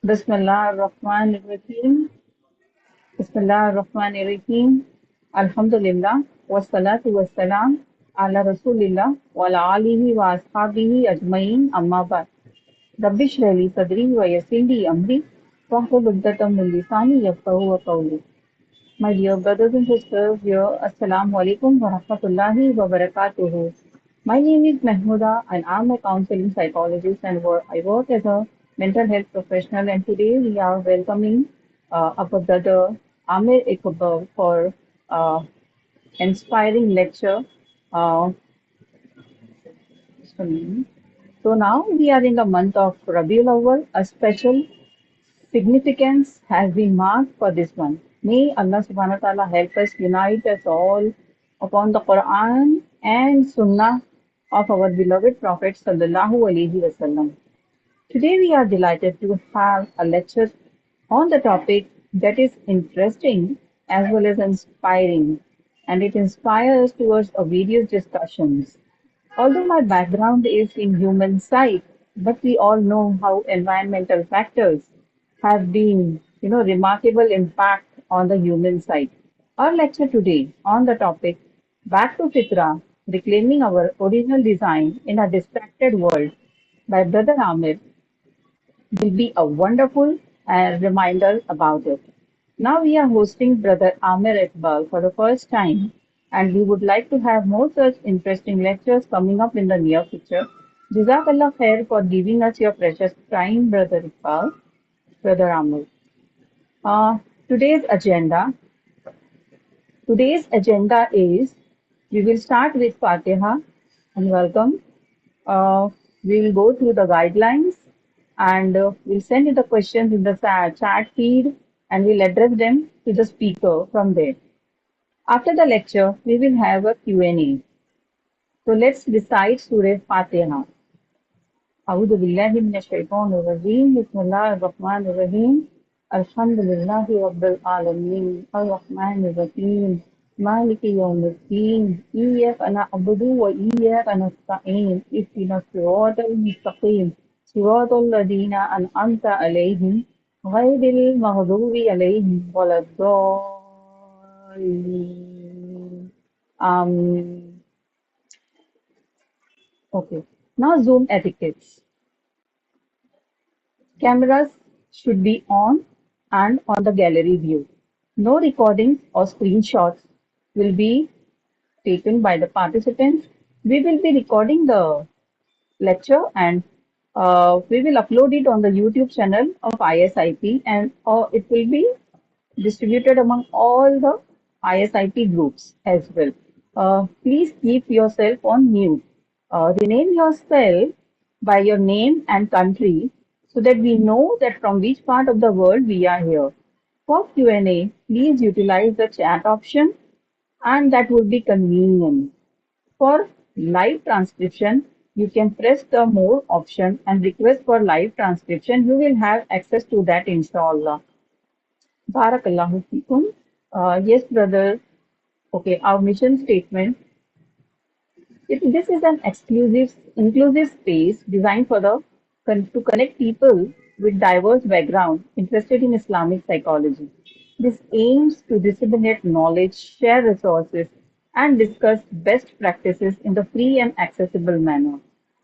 Bismillah ar-Rahman ar-Rahim. Bismillah ar-Rahman ar-Rahim. Alhamdulillah. Wassalatu wassalam ala Rasulillah wa ala alihi wa ashabihi ajmain amma ba'd. Rabbi shrah li sadri wa yassir li amri wahlul 'uqdatam min lisani yafqahu qawli. My dear brothers and sisters, here, Assalamu alaikum wa rahmatullahi wa barakatuhu. My name is Mahmuda and I'm a counseling psychologist and I work as a mental health professional. And today we are welcoming our brother Amir Equbal for uh, inspiring lecture. Uh, so now we are in the month of Rabiul Awwal, a special significance has been marked for this one. May Allah subhanahu wa ta'ala help us unite us all upon the Quran and Sunnah of our beloved Prophet sallallahu alaihi wasallam. Today we are delighted to have a lecture on the topic that is interesting as well as inspiring, and it inspires towards a various discussions. Although my background is in human psych, but we all know how environmental factors have been, remarkable impact on the human psyche. Our lecture today on the topic Back to Fitrah, Reclaiming Our Original Design in a Distracted World by Brother Amir will be a wonderful reminder about it. Now we are hosting Brother Amir Equbal for the first time, and we would like to have more such interesting lectures coming up in the near future. Jazakallah khair for giving us your precious time, Brother Iqbal, Brother Amir. Uh, today's agenda. Today's agenda is we will start with Fatiha and welcome. We will go through the guidelines and we'll send you the questions in the chat feed and we'll address them to the speaker from there. After the lecture, we will have a Q&A. So let's recite Surah Fatiha. أعوذ بالله من الشيطان الرجيم بسم الله الرحمن الرحيم الحمد لله رب العالمين الرحمن الرحيم مالك يوم الدين إياك نعبد وإياك نستعين اهدنا الصراط المستقيم صراط الذين أنعمت عليهم غير المغضوب عليهم ولا الضالين آمين. Okay. Now Zoom etiquettes. Cameras should be on and on the gallery view. No recordings or screenshots will be taken by the participants. We will be recording the lecture and we will upload it on the YouTube channel of ISIP and it will be distributed among all the ISIP groups as well. Please keep yourself on mute. Rename yourself by your name and country so that we know that from which part of the world we are here. For Q&A, please utilize the chat option and that would be convenient. For live transcription, you can press the more option and request for live transcription. You will have access to that inshallah. Barakallahu fikum. Yes, brother. Okay, our mission statement. This is an inclusive space designed for to connect people with diverse background interested in Islamic psychology. This aims to disseminate knowledge, share resources, and discuss best practices in the free and accessible manner.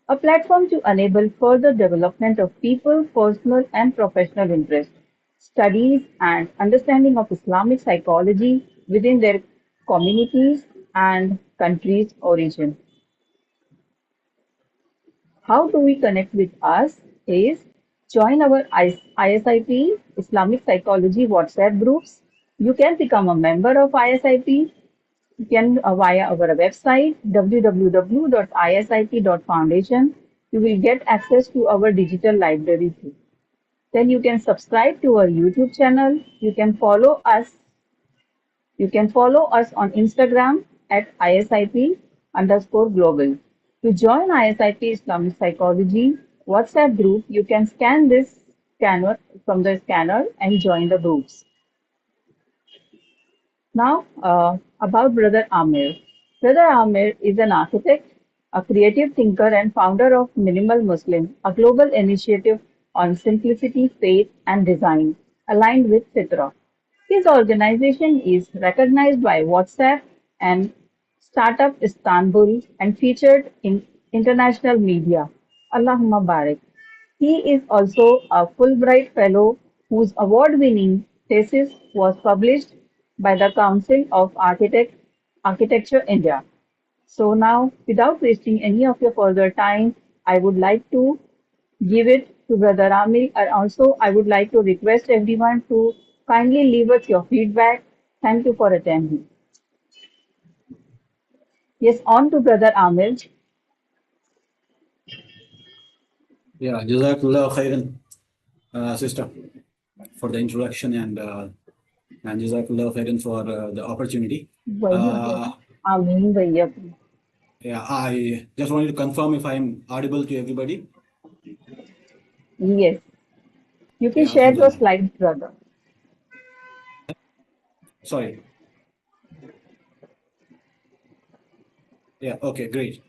A platform to enable further development of people's personal and professional interests, studies, and understanding of Islamic psychology within their communities and countries' origin. How do we connect with us is join our ISIP Islamic Psychology WhatsApp groups. You can become a member of ISIP. You can via our website www.isip.foundation. You will get access to our digital library too. Then you can subscribe to our YouTube channel. You can follow us. You can follow us on Instagram at ISIP_global. To join ISIP Islamic Psychology WhatsApp group, you can scan this scanner from the scanner and join the groups. Now, about Brother Amir. Brother Amir is an architect, a creative thinker, and founder of Minimal Muslim, a global initiative on simplicity, faith, and design, aligned with Fitrah. His organization is recognized by WhatsApp and Startup Istanbul and featured in international media. Allahumma barik. He is also a Fulbright Fellow whose award-winning thesis was published by the Council of Architecture India. So now, without wasting any of your further time, I would like to give it to Brother Amir. And also, I would like to request everyone to kindly leave us your feedback. Thank you for attending. Yes, on to Brother Amir. Yeah, Jazakallah khairan, sister, for the introduction and Jazakallah khairan for the opportunity. Ameen भैया. Yeah, I just wanted to confirm if I'm audible to everybody. Yes, you can Yeah, share your Alhamdulillah. slides, brother. Sorry. Yeah, okay, great.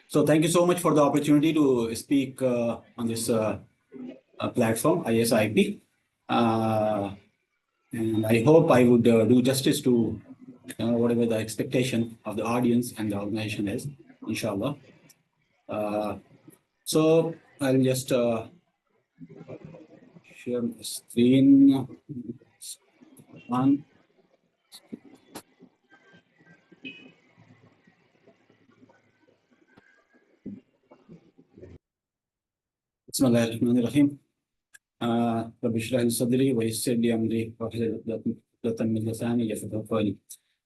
So thank you so much for the opportunity to speak on this platform, ISIP. And I hope I would do justice to whatever the expectation of the audience and the organization is, inshallah. So I'll just share my screen. One. Bismillahirrahmanirrahim. رب اشرح لي صدري ويسر لي امري واحلل عقدة من لساني يفقهوا قولي.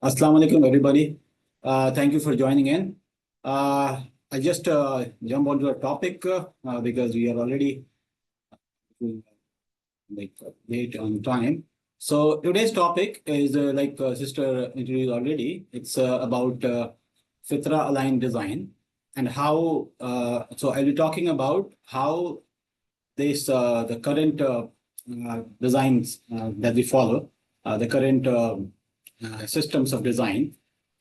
Assalamu alaikum, everybody. Thank you for joining in. I'll just jump onto a topic because we are already late on time. So today's topic is like sister introduced already. It's about Fitrah aligned design and how. So I'll be talking about how this the current designs that we follow, the current systems of design,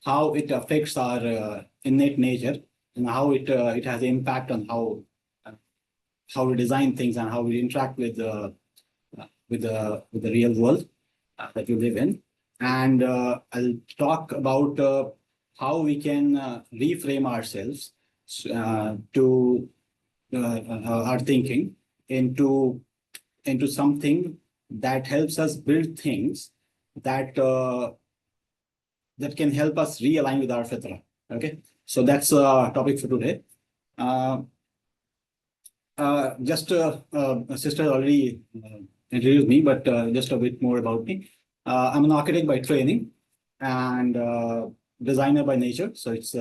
how it affects our innate nature and how it has an impact on how we design things and how we interact with the real world that we live in. And I'll talk about how we can reframe ourselves to our thinking into something that helps us build things that that can help us realign with our fitrah. Okay, so that's a topic for today. Just sister already introduced me, but just a bit more about me. I'm an architect by training and designer by nature. So it's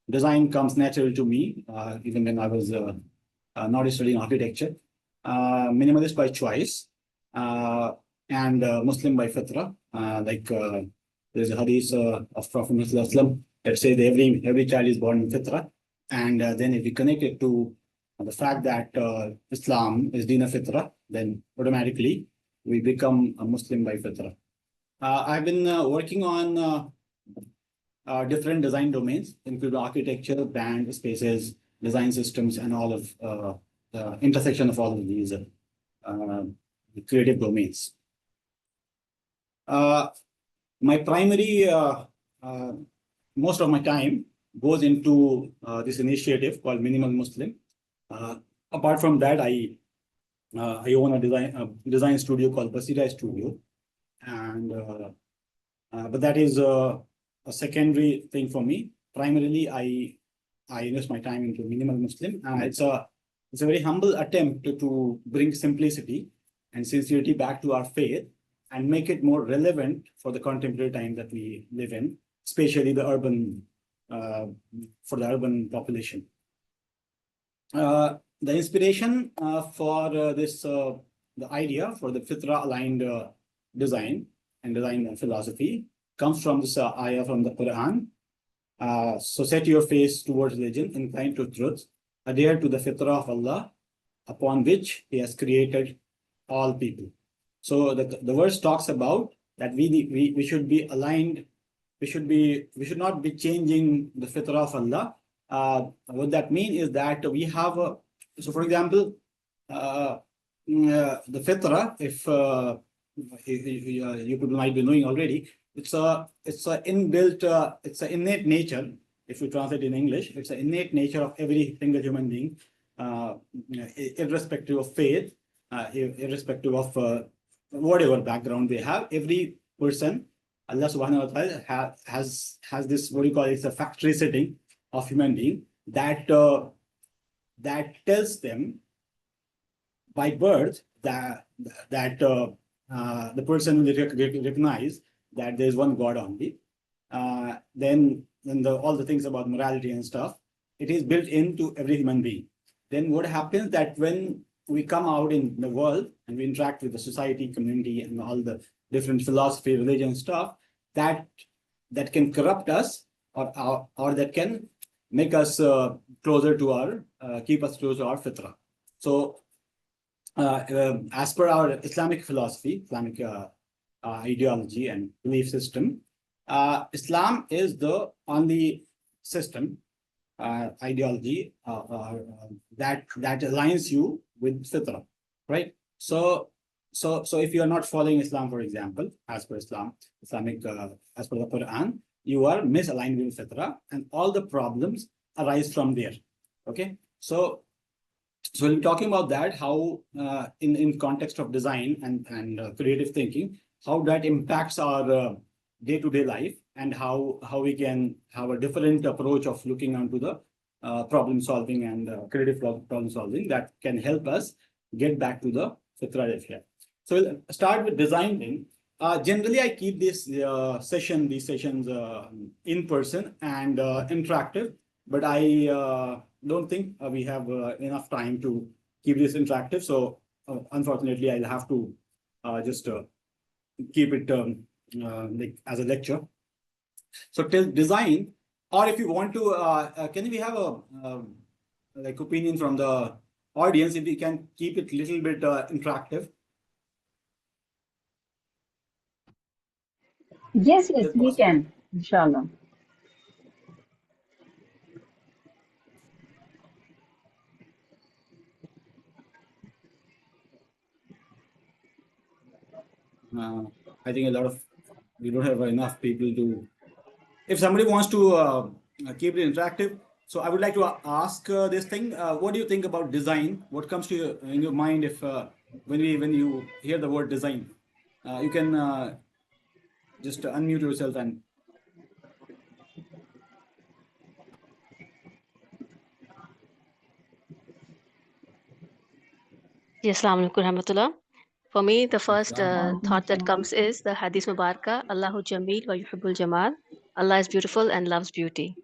design comes natural to me, even when I was not studying architecture. Minimalist by choice, and Muslim by fitrah. There's a hadith of Prophet Muhammad that says that every child is born in fitrah, and then if we connect it to the fact that Islam is Deen of Fitrah, then automatically we become a Muslim by Fitrah. I've been working on different design domains, including architecture, brand, spaces, design systems, and all of the intersection of all of these creative domains. My primary, most of my time goes into this initiative called Minimal Muslim. Apart from that, I own a design studio called Basira Studio, and but that is a secondary thing for me. Primarily, I invest my time into Minimal Muslim. It's a very humble attempt to bring simplicity and sincerity back to our faith and make it more relevant for the contemporary time that we live in, especially the urban for the urban population. The inspiration for the idea for the Fitrah aligned design and design philosophy comes from this ayah from the Quran. So set your face towards religion, incline to truth, adhere to the Fitrah of Allah, upon which He has created all people. So the verse talks about that we should be aligned. We should not be changing the Fitrah of Allah. What that means is that we have so for example, the Fitrah, if you might be knowing already, it's a inbuilt, it's an innate nature. If you translate in English, it's an innate nature of every single human being, irrespective of faith, irrespective of whatever background they have. Every person, Allah Subhanahu wa Taala has this, what do you call it? It's a factory setting of human being that tells them by birth that the person will recognize that there is one God only. Then all the things about morality and stuff, it is built into every human being. Then what happens that when we come out in the world and we interact with the society, community, and all the different philosophy, religion stuff, that can corrupt us, or that can make us closer to our, keep us close to our fitrah. So as per our Islamic philosophy, Islamic ideology and belief system, Islam is the only system, ideology that aligns you with fitrah, right? So if you are not following Islam, for example, as per Islamic, as per the Quran, you are misaligned with fitrah, and all the problems arise from there. Okay, so we'll be talking about that, how in context of design and creative thinking, how that impacts our day-to-day life, and how we can have a different approach of looking onto the problem solving and creative problem solving that can help us get back to the fitrah here. So we'll start with design thing. Generally, I keep these sessions in person and interactive, but I don't think we have enough time to keep this interactive. So unfortunately, I'll have to just keep it like as a lecture. So till design, or if you want to, can we have a like opinion from the audience if we can keep it a little bit interactive? Yes, Is yes, it we possible? can, inshallah. I think we don't have enough people to. If somebody wants to keep it interactive, so I would like to ask this thing. What do you think about design? What comes to you in your mind if when you hear the word design? You can just unmute yourself and. Yes, Assalamu alaikum rahmatullah. For me, the first thought that comes is the Hadith Mubarakah, Allahu Jameel wa yuhibbul Jamal. Allah is beautiful and loves beauty.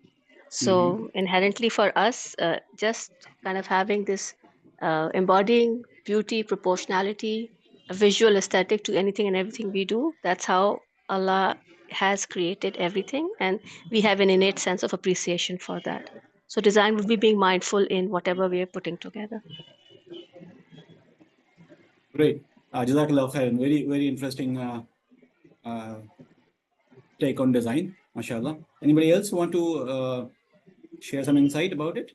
So inherently for us, just kind of having this embodying beauty, proportionality, a visual aesthetic to anything and everything we do, that's how Allah has created everything. And we have an innate sense of appreciation for that. So design would be being mindful in whatever we are putting together. Great. Jazakallah khairan. Very interesting take on design. MashaAllah. Anybody else want to share some insight about it?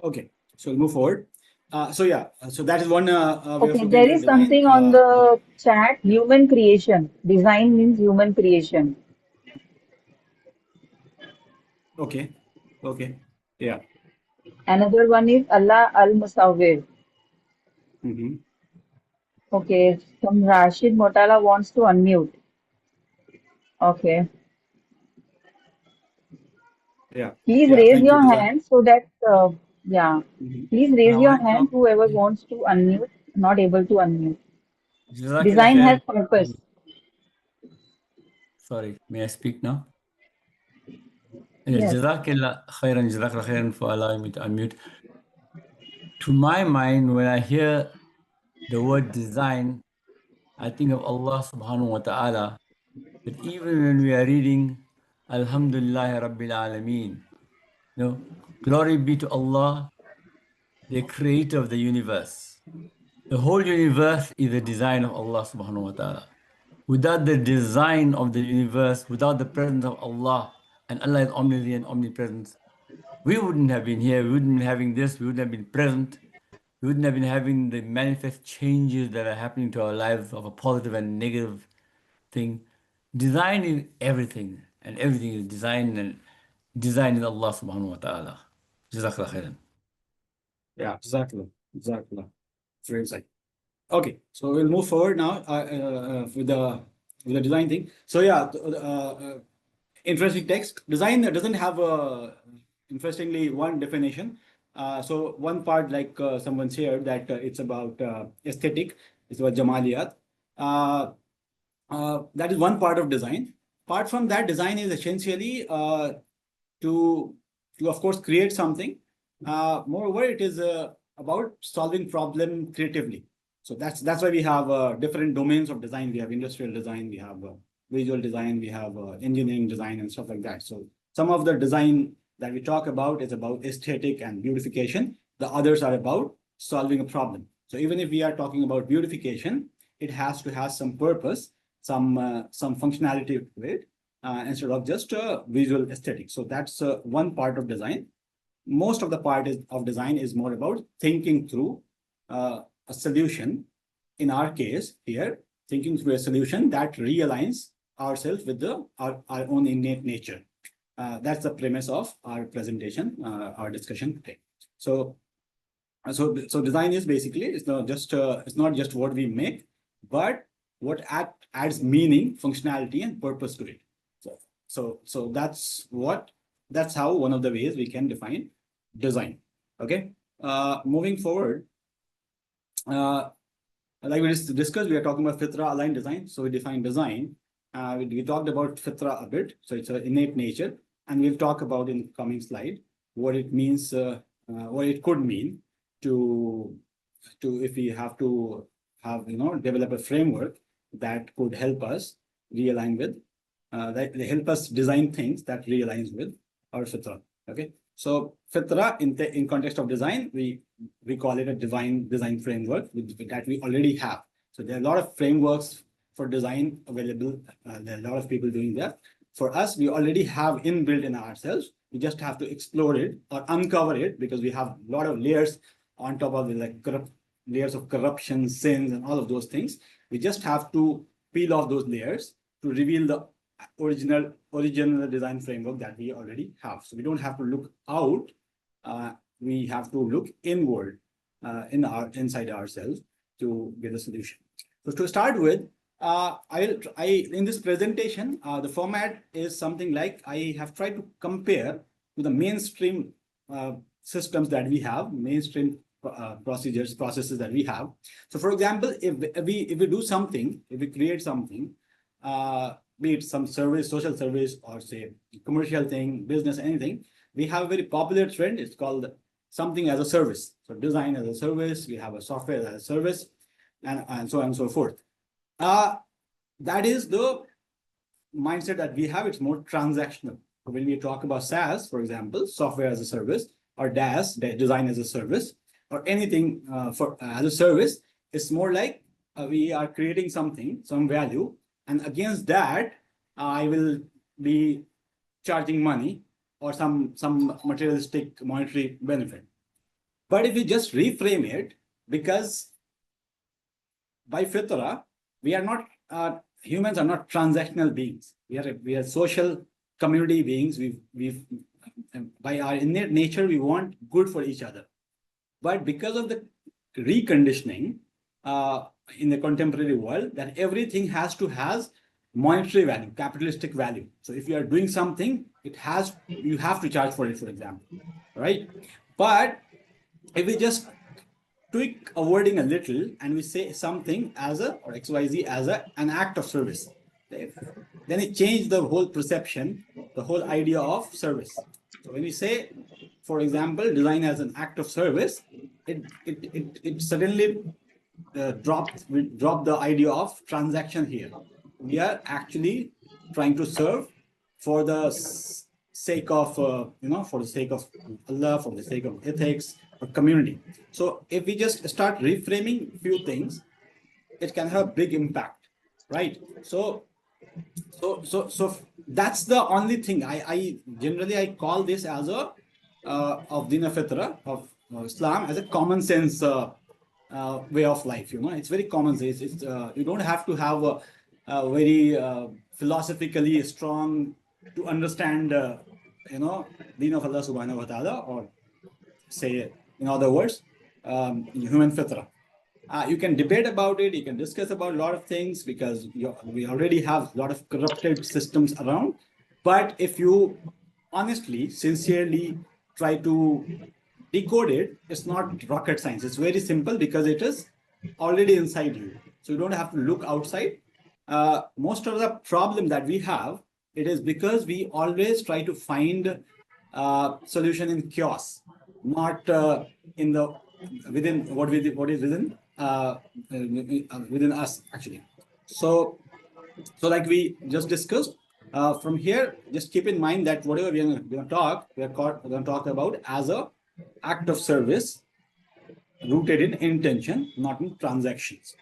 Okay, so we'll move forward. So yeah, so that is one way of Okay, looking there at is design. something on the chat, human creation. Design means human creation. Okay, yeah. Another one is Allah al-Musawwir. Okay, some Rashid Motala wants to unmute. Okay. Yeah, Please yeah. raise Thank you, your Jazak. hand so that, yeah, please raise your hand, Assalamualaikum. whoever wants to unmute, not able to unmute. Jazakillah Design has khair. purpose. Sorry, may I speak now? Yes. Jazakillah khairan for allowing me to unmute. To my mind, when I hear the word design, I think of Allah subhanahu wa ta'ala, that even when we are reading Alhamdulillah Rabbil Alameen. Glory be to Allah, the creator of the universe. The whole universe is a design of Allah subhanahu wa ta'ala. Without the design of the universe, without the presence of Allah, and Allah is omniscient, omnipresent, we wouldn't have been here, we wouldn't be having this, we wouldn't have been present, we wouldn't have been having the manifest changes that are happening to our lives of a positive and negative thing. Design is everything, and everything is designed, and design is Allah subhanahu wa ta'ala. Jazakallah khairan. Yeah, exactly. Very exciting. Okay, so we'll move forward now with the design thing. So yeah, interesting text. Design doesn't have a interestingly one definition. So one part, like someone shared, that it's about aesthetic, it's about jamaliyat. That is one part of design. Apart from that, design is essentially to of course create something. Moreover, it is about solving problem creatively. So that's why we have different domains of design. We have industrial design, we have visual design, we have engineering design and stuff like that. So some of the design that we talk about is about aesthetic and beautification. The others are about solving a problem. So even if we are talking about beautification, it has to have some purpose, some functionality to it, instead of just visual aesthetic. So that's one part of design. Most of the part of design is more about thinking through a solution. In our case here, thinking through a solution that realigns ourselves with our own innate nature. That's the premise of our presentation, our discussion today. So design is basically, it's not just what we make, but what adds meaning, functionality, and purpose to it. So that's how one of the ways we can define design. Okay. Moving forward, like we just discussed, we are talking about Fitrah aligned design. So we define design. We talked about Fitrah a bit. So it's an innate nature, and we'll talk about in the coming slide what it means, what it could mean to if we have to develop a framework that could help us realign with, that help us design things that realigns with our Fitrah. Okay. So Fitrah in context of design, we call it a design framework that we already have. So there are a lot of frameworks for design available. There are a lot of people doing that. For us, we already have inbuilt in ourselves. We just have to explore it or uncover it, because we have a lot of layers on top of it, like layers of corruption, sins, and all of those things. We just have to peel off those layers to reveal the original design framework that we already have. So we don't have to look out. We have to look inward, inside ourselves, to get a solution. So to start with, in this presentation, the format is something like I have tried to compare to the mainstream systems that we have, mainstream processes that we have. So for example, if we do something, if we create something, be it some service, social service, or say commercial thing, business, anything, we have a very popular trend. It's called something as a service. So design as a service, we have a software as a service, and so on and so forth. That is the mindset that we have. It's more transactional. So when we talk about SaaS, for example, software as a service, or DaaS, design as a service, or anything as a service, it's more like we are creating something, some value, and against that, I will be charging money or some materialistic monetary benefit. But if we just reframe it, because by Fitrah, we are not humans are not transactional beings. We are social community beings. We by our innate nature, we want good for each other. But because of the reconditioning in the contemporary world, that everything has to have monetary value, capitalistic value. So if you are doing something, you have to charge for it, for example, right? But if we just tweak a wording a little and we say something as or XYZ as an act of service, then it changed the whole perception, the whole idea of service. So when we say, for example, design as an act of service, it suddenly dropped the idea of transaction here. We are actually trying to serve for the sake of, for the sake of Allah, for the sake of ethics or community. So if we just start reframing few things, it can have big impact, right? So that's the only thing. I generally I call this as a of Din Fitrah of Islam as a common sense way of life. It's very common sense. It's you don't have to have a very philosophically strong to understand Din of Allah Subhanahu wa Taala, or say in other words, human fitrah. You can debate about it, you can discuss about a lot of things, because we already have a lot of corrupted systems around. But if you honestly, sincerely try to decode it, it's not rocket science. It's very simple because it is already inside you. So you don't have to look outside. Most of the problem that we have, it is because we always try to find solution in chaos, not in the within what is within us actually. So like we just discussed, from here, just keep in mind that whatever we're going to talk, we're going to talk about as a act of service rooted in intention, not in transactions.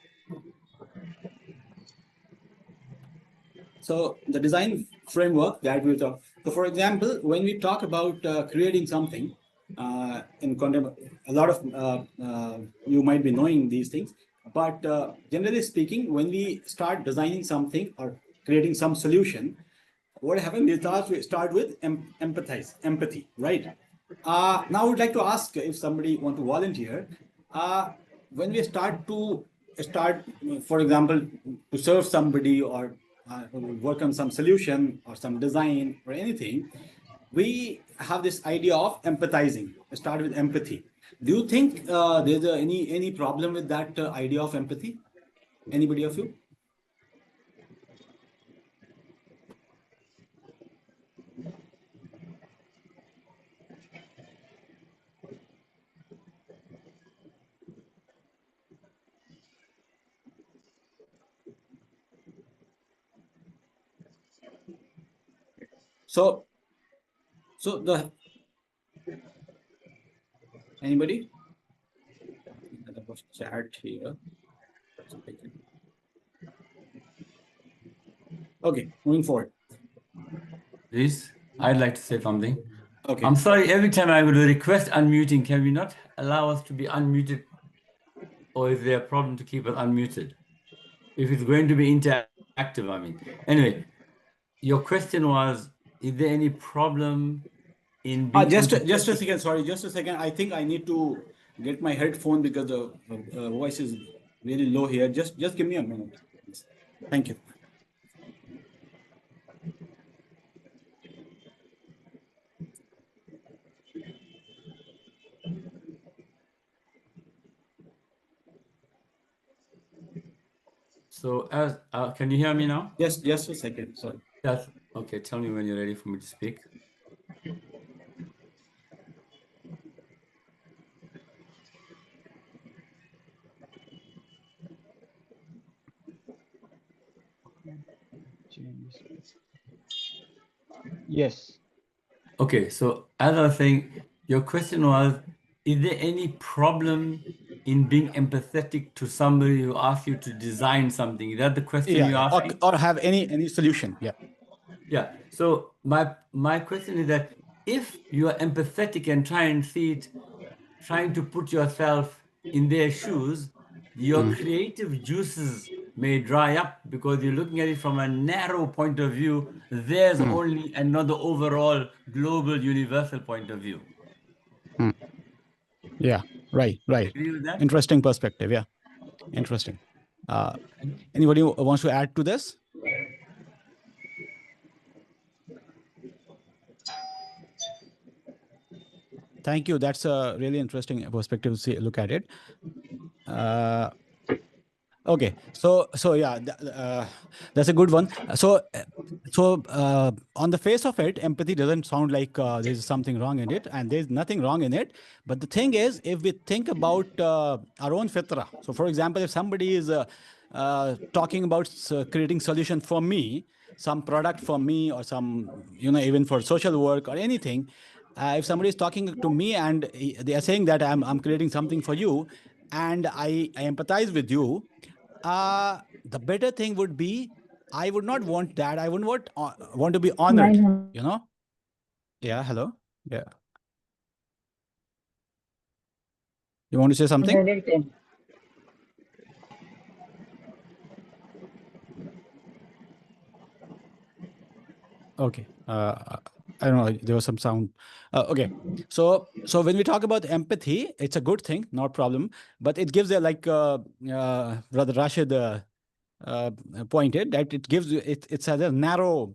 So the design framework that we talk. So for example, when we talk about creating something, in content, a lot of you might be knowing these things, but generally speaking, when we start designing something or creating some solution, what happens? We start with empathy, right? Now I would like to ask if somebody want to volunteer. When we start, for example, to serve somebody or work on some solution or some design or anything, we have this idea of empathizing. Start with empathy. Do you think there's any problem with that idea of empathy? Anybody of you? So the anybody? Chat here. Okay, moving forward. Please, I'd like to say something. Okay. I'm sorry, every time I would request unmuting, can we not allow us to be unmuted? Or is there a problem to keep us unmuted? If it's going to be interactive, I mean. Anyway, your question was, is there any problem in being just a second, sorry, just a second. I think I need to get my headphone because the voice is really low here. Just give me a minute. Thank you. So, can you hear me now? Yes, just a second. Sorry. Yes. Okay. Tell me when you're ready for me to speak. Yes. Okay. So, as I was saying, your question was, is there any problem in being empathetic to somebody who asks you to design something? Is that the question you asked? Or have any solution? Yeah. Yeah. So my question is that if you are empathetic and trying to put yourself in their shoes, your creative juices may dry up because you're looking at it from a narrow point of view. There's only another overall global universal point of view. Yeah. Right. Agree with that? Interesting perspective. Yeah. Interesting. Anybody wants to add to this? Thank you. That's a really interesting perspective to look at it. Okay, so yeah, that's a good one. So on the face of it, empathy doesn't sound like there's something wrong in it, and there's nothing wrong in it. But the thing is, if we think about our own fitrah, so for example, if somebody is talking about creating solution for me, some product for me, or some, even for social work or anything. If somebody is talking to me and they are saying that I'm creating something for you, and I empathize with you, the better thing would be, I would not want that. I wouldn't want to be honored, 900. Yeah, hello. Yeah. You want to say something? 910. Okay. I don't know. There was some sound. Okay. So when we talk about empathy, it's a good thing, not problem, but it gives a, like Brother Rashid pointed, that it gives you, it's a narrow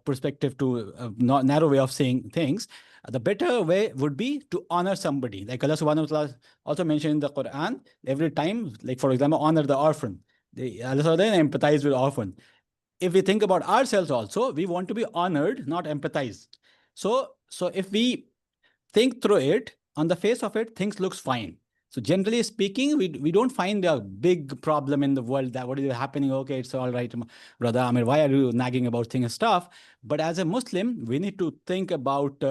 perspective, to narrow way of saying things. The better way would be to honor somebody. Like Allah subhanahu wa ta'ala also mentioned in the Quran, every time, like for example, honor the orphan. Allah subhanahu wa ta'ala empathize with orphan. If we think about ourselves also, we want to be honored, not empathized. So if we think through it, on the face of it, things looks fine. So generally speaking, we don't find a big problem in the world, that what is happening. Okay, it's all right, brother Amir, why are you nagging about things and stuff? But as a Muslim, we need to think about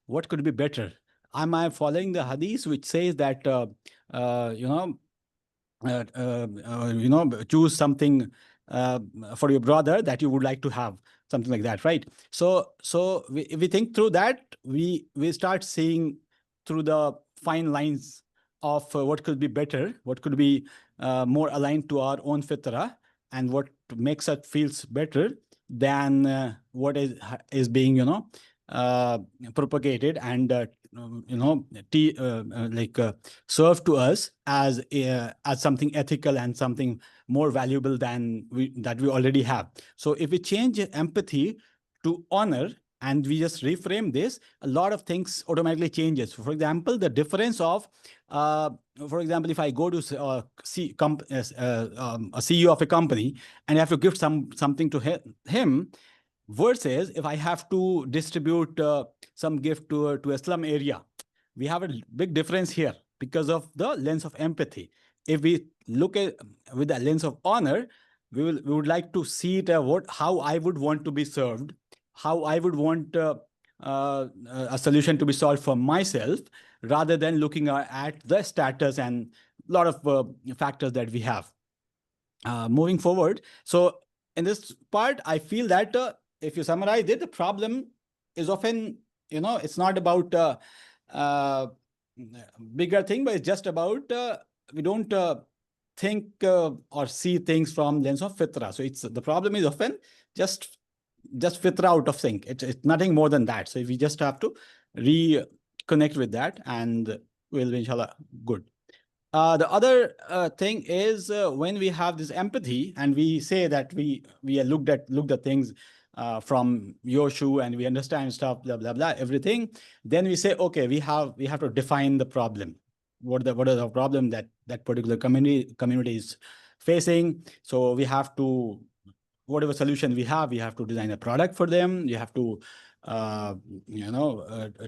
what could be better. Am I following the hadith which says that uh, you know choose something for your brother that you would like to have, something like that, right? So if we think through that, we start seeing through the fine lines of what could be better, what could be more aligned to our own fitrah, and what makes us feels better than what is being uh, propagated and like served to us as something ethical and something more valuable than that we already have. So if we change empathy to honor, and we just reframe this, a lot of things automatically changes. For example, the difference of for example, if I go to a CEO of a company, and I have to give something to him, versus if I have to distribute some gift to a slum area. We have a big difference here because of the lens of empathy. If we look at with the lens of honor, we would like to see it how I would want to be served, how I would want a solution to be solved for myself, rather than looking at the status and a lot of factors that we have. Moving forward, so in this part, I feel that if you summarize it, the problem is often, it's not about uh, bigger thing, but it's just about we don't think or see things from lens of fitrah. So it's the problem is often just fitrah out of sync. It's nothing more than that. So we just have to reconnect with that, and we'll be inshallah good. The other thing is when we have this empathy and we say that we looked at things from your shoe, and we understand stuff, blah blah blah, everything. Then we say, okay, we have to define the problem. What is the problem that particular community is facing? So we have to, whatever solution we have to design a product for them. You have to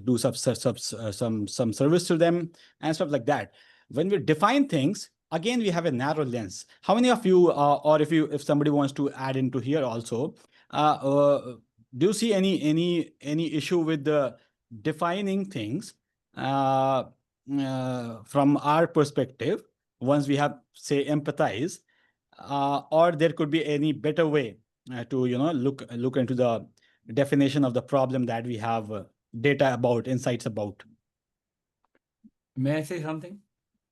do some service to them and stuff like that. When we define things, again, we have a narrow lens. How many of you, or if somebody wants to add into here also, do you see any issue with the defining things from our perspective, once we have, say, empathize, or there could be any better way to look into the definition of the problem that we have data about, insights about? May I say something?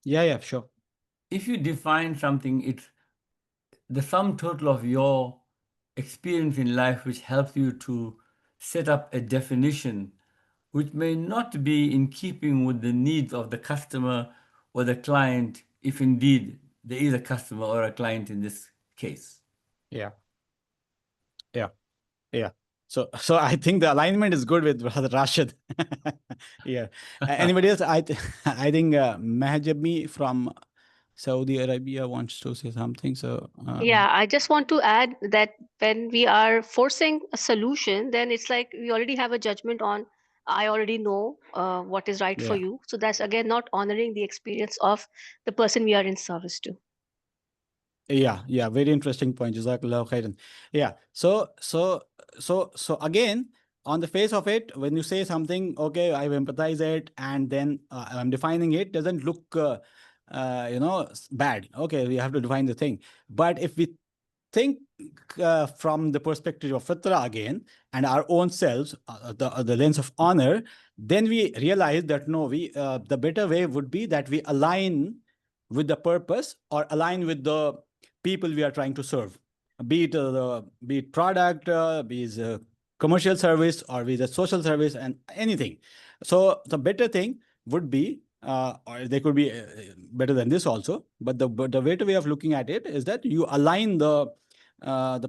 Yeah, sure. If you define something, it's the sum total of your experience in life which helps you to set up a definition which may not be in keeping with the needs of the customer or the client, if indeed there is a customer or a client in this case. Yeah. So I think the alignment is good with Brother Rashid. Yeah. Anybody else? I think Mahjabmi from Saudi Arabia wants to say something. So Yeah, I just want to add that when we are forcing a solution, then it's like we already have a judgment on, I already know what is right for yeah. you. So that's again not honoring the experience of the person we are in service to. Yeah, very interesting point. Jazakallah khairan. Yeah. So again, on the face of it, when you say something, okay, I empathize it, and then I'm defining it, doesn't look, bad. Okay, we have to define the thing. But if we think from the perspective of Fitrah again and our own selves, the lens of honor, then we realize that no, the better way would be that we align with the purpose or align with the people we are trying to serve, be it product, be it a commercial service, or be it a social service, and anything. So the better thing would be, or they could be better than this also, but the better way of looking at it is that you align the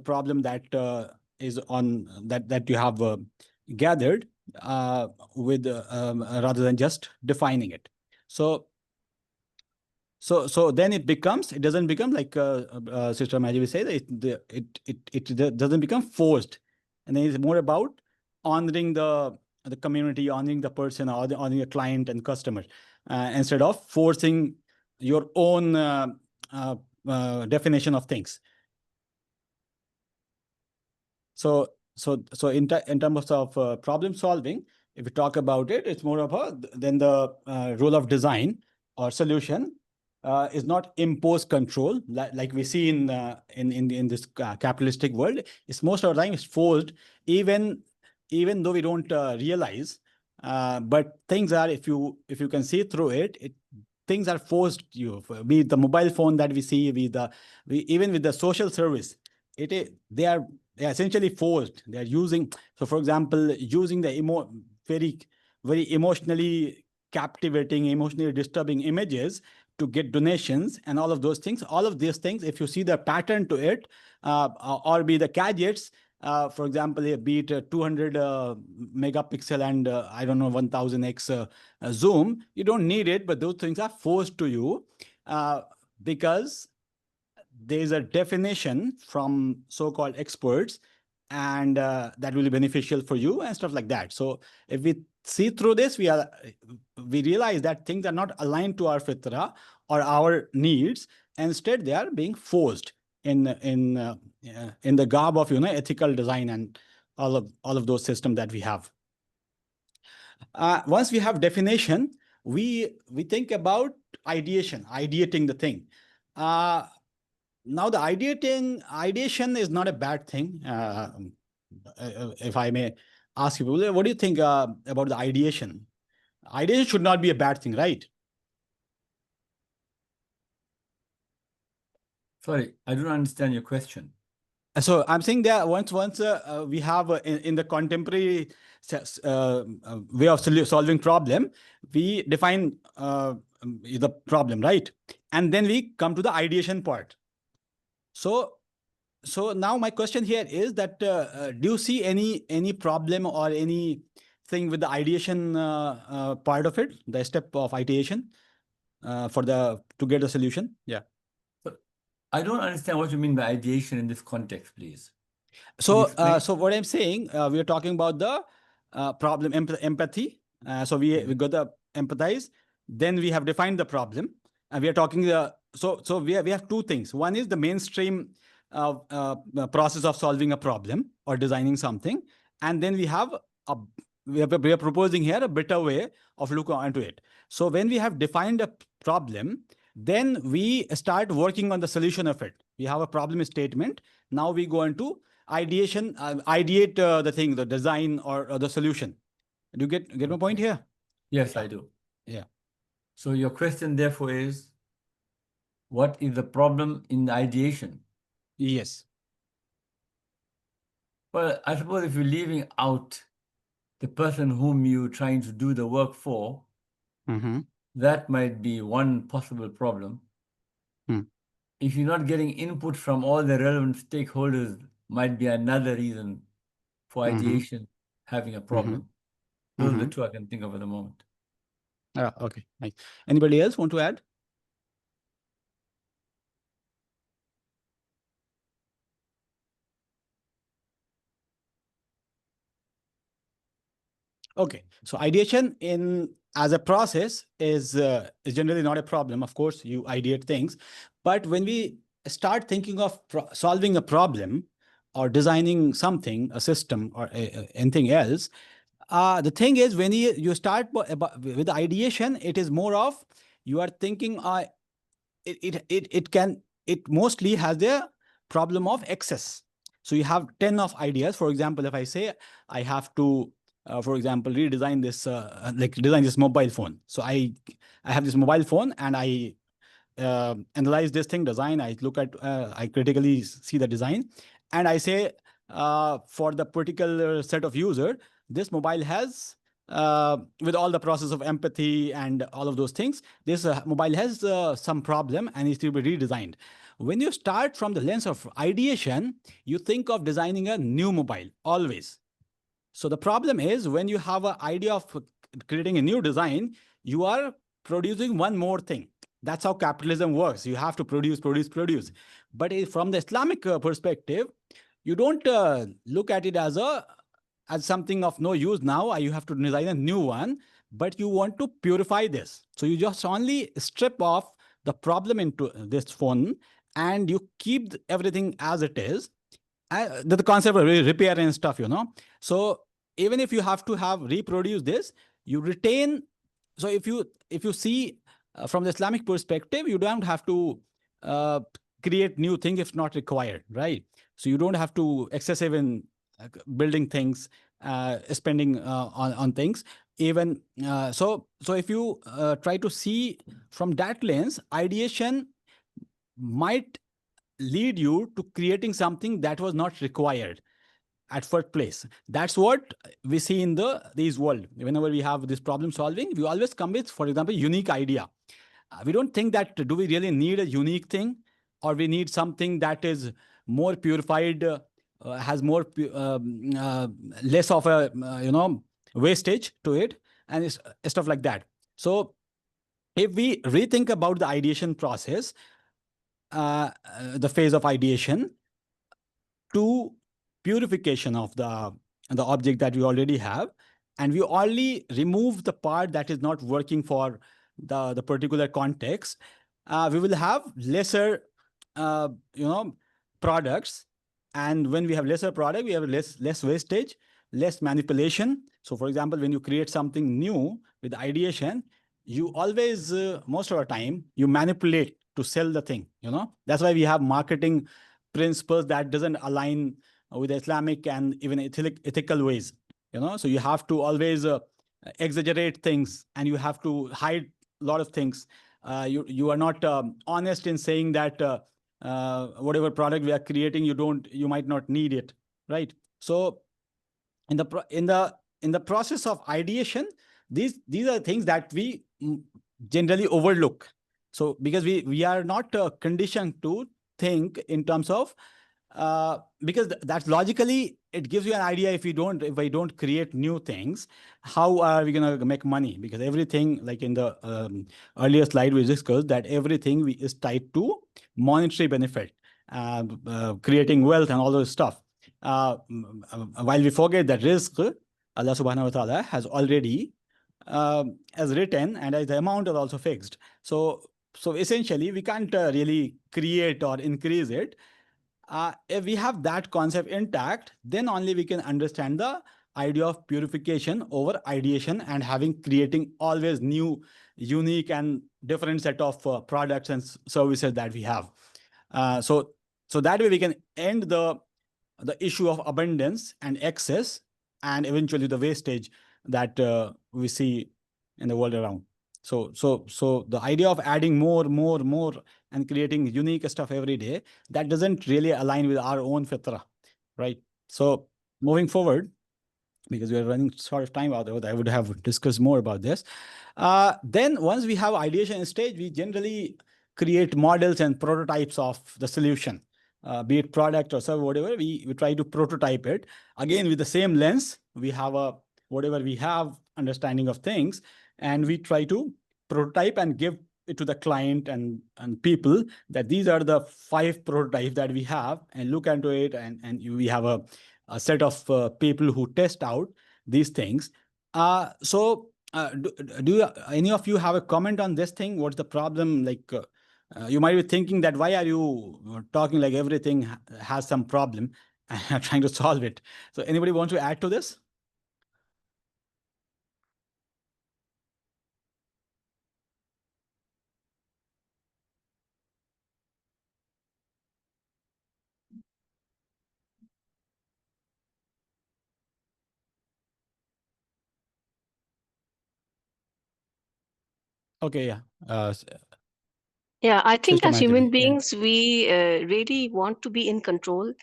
problem that is on that you have gathered with rather than just defining it. So then it doesn't become like Sister Majivi said, it doesn't become forced, and then it's more about honoring the community, honoring the person, or honoring the client and customer, instead of forcing your own definition of things. So in terms of problem solving, if we talk about it, it's more of then the role of design or solution is not imposed control like we see in this capitalistic world. It's most of the time it's forced, even though we don't realize. But things are, if you can see through it, things are forced you. Be it the mobile phone that we see, even with the social service, they are essentially forced. They are using, so for example, using the very, very emotionally captivating, emotionally disturbing images to get donations and all of those things. All of these things, if you see the pattern to it, or be the gadgets, for example, be it a 200 megapixel and I don't know 1000x zoom, you don't need it, but those things are forced to you because there is a definition from so-called experts, and that will be beneficial for you and stuff like that. So if we see through this, we realize that things are not aligned to our fitrah or our needs. Instead, they are being forced in the garb of ethical design and all of those systems that we have. Once we have definition, we think about ideating the thing. Now, the ideation is not a bad thing. If I may ask you, what do you think about the ideation? Ideation should not be a bad thing, right? Sorry, I don't understand your question. So I'm saying that once we have in the contemporary way of solving problem, we define the problem, right? And then we come to the ideation part. So now my question here is that do you see any problem or anything with the ideation part of it, the step of ideation to get a solution? Yeah. I don't understand what you mean by ideation in this context, please. So what I'm saying, we are talking about the problem empathy. So we got the empathize. Then we have defined the problem, and we are talking so we have two things. One is the mainstream process of solving a problem or designing something, and then we are proposing here a better way of looking onto it. So when we have defined a problem, then we start working on the solution of it. We have a problem statement. Now we go into ideation, ideate the thing, the design or the solution. Do you get my point here? Yes, I do. Yeah. So your question therefore is, what is the problem in the ideation? Yes. Well, I suppose if you're leaving out the person whom you're trying to do the work for, that might be one possible problem. If you're not getting input from all the relevant stakeholders, might be another reason for ideation having a problem. Those are the two I can think of at the moment. Okay, nice. Anybody else want to add? Okay, so ideation as a process is generally not a problem. Of course, you ideate things, but when we start thinking of solving a problem or designing something, a system or anything else, the thing is, when you start with ideation, it is more of you are thinking. It mostly has the problem of excess. So you have 10 of ideas. For example, if I say I have to, for example, redesign this, design this mobile phone. So I have this mobile phone and I analyze this thing, design. I look at, I critically see the design, and I say, for the particular set of user, this mobile has, with all the process of empathy and all of those things, this mobile has some problem and needs to be redesigned. When you start from the lens of ideation, you think of designing a new mobile always. So the problem is, when you have an idea of creating a new design, you are producing one more thing. That's how capitalism works. You have to produce, produce, produce. But from the Islamic perspective, you don't look at it as something of no use now. You have to design a new one, but you want to purify this. So you just only strip off the problem into this phone and you keep everything as it is. The concept of repair and stuff, So even if you have to reproduce this, you retain. So if you see from the Islamic perspective, you don't have to create new things if not required, right? So you don't have to excessive in building things, spending on things. Even so if you try to see from that lens, ideation might lead you to creating something that was not required at first place. That's what we see in these world. Whenever we have this problem solving, we always come with, for example, unique idea. We don't think that do we really need a unique thing, or we need something that is more purified, has more less of a wastage to it, and it's stuff like that. So if we rethink about the ideation process, the phase of ideation to purification of the object that we already have, and we only remove the part that is not working for the particular context, we will have lesser products. And when we have lesser product, we have less wastage, less manipulation. So for example, when you create something new with ideation, you always most of the time you manipulate to sell the thing. That's why we have marketing principles that doesn't align with Islamic and even ethical ways. So you have to always exaggerate things, and you have to hide a lot of things. You are not honest in saying that whatever product we are creating, you might not need it, right? So in the process of ideation, these are things that we generally overlook. So because we are not conditioned to think in terms of because that's logically it gives you an idea. If I don't create new things, how are we going to make money? Because everything, like in the earlier slide we discussed, that everything is tied to monetary benefit, creating wealth and all those stuff. While we forget that risk, Allah subhanahu wa ta'ala has already as written, and as the amount is also fixed. So essentially we can't really create or increase it. If we have that concept intact, then only we can understand the idea of purification over ideation, and creating always new, unique and different set of products and services that we have. So that way we can end the issue of abundance and excess, and eventually the wastage that we see in the world around. So the idea of adding more and creating unique stuff every day, that doesn't really align with our own fitrah, right? So moving forward, because we are running short of time, otherwise I would have discussed more about this. Then once we have ideation stage, we generally create models and prototypes of the solution, be it product or service, whatever. We try to prototype it again with the same lens. We have whatever we have understanding of things, and we try to prototype and give it to the client and people, that these are the 5 prototypes that we have, and look into it, and we have a set of people who test out these things. Do any of you have a comment on this thing? What's the problem? Like You might be thinking that why are you talking like everything has some problem and trying to solve it. So anybody want to add to this? Okay, yeah. Yeah, I think Sister as human Mahadevi, yeah. beings, we really want to be in control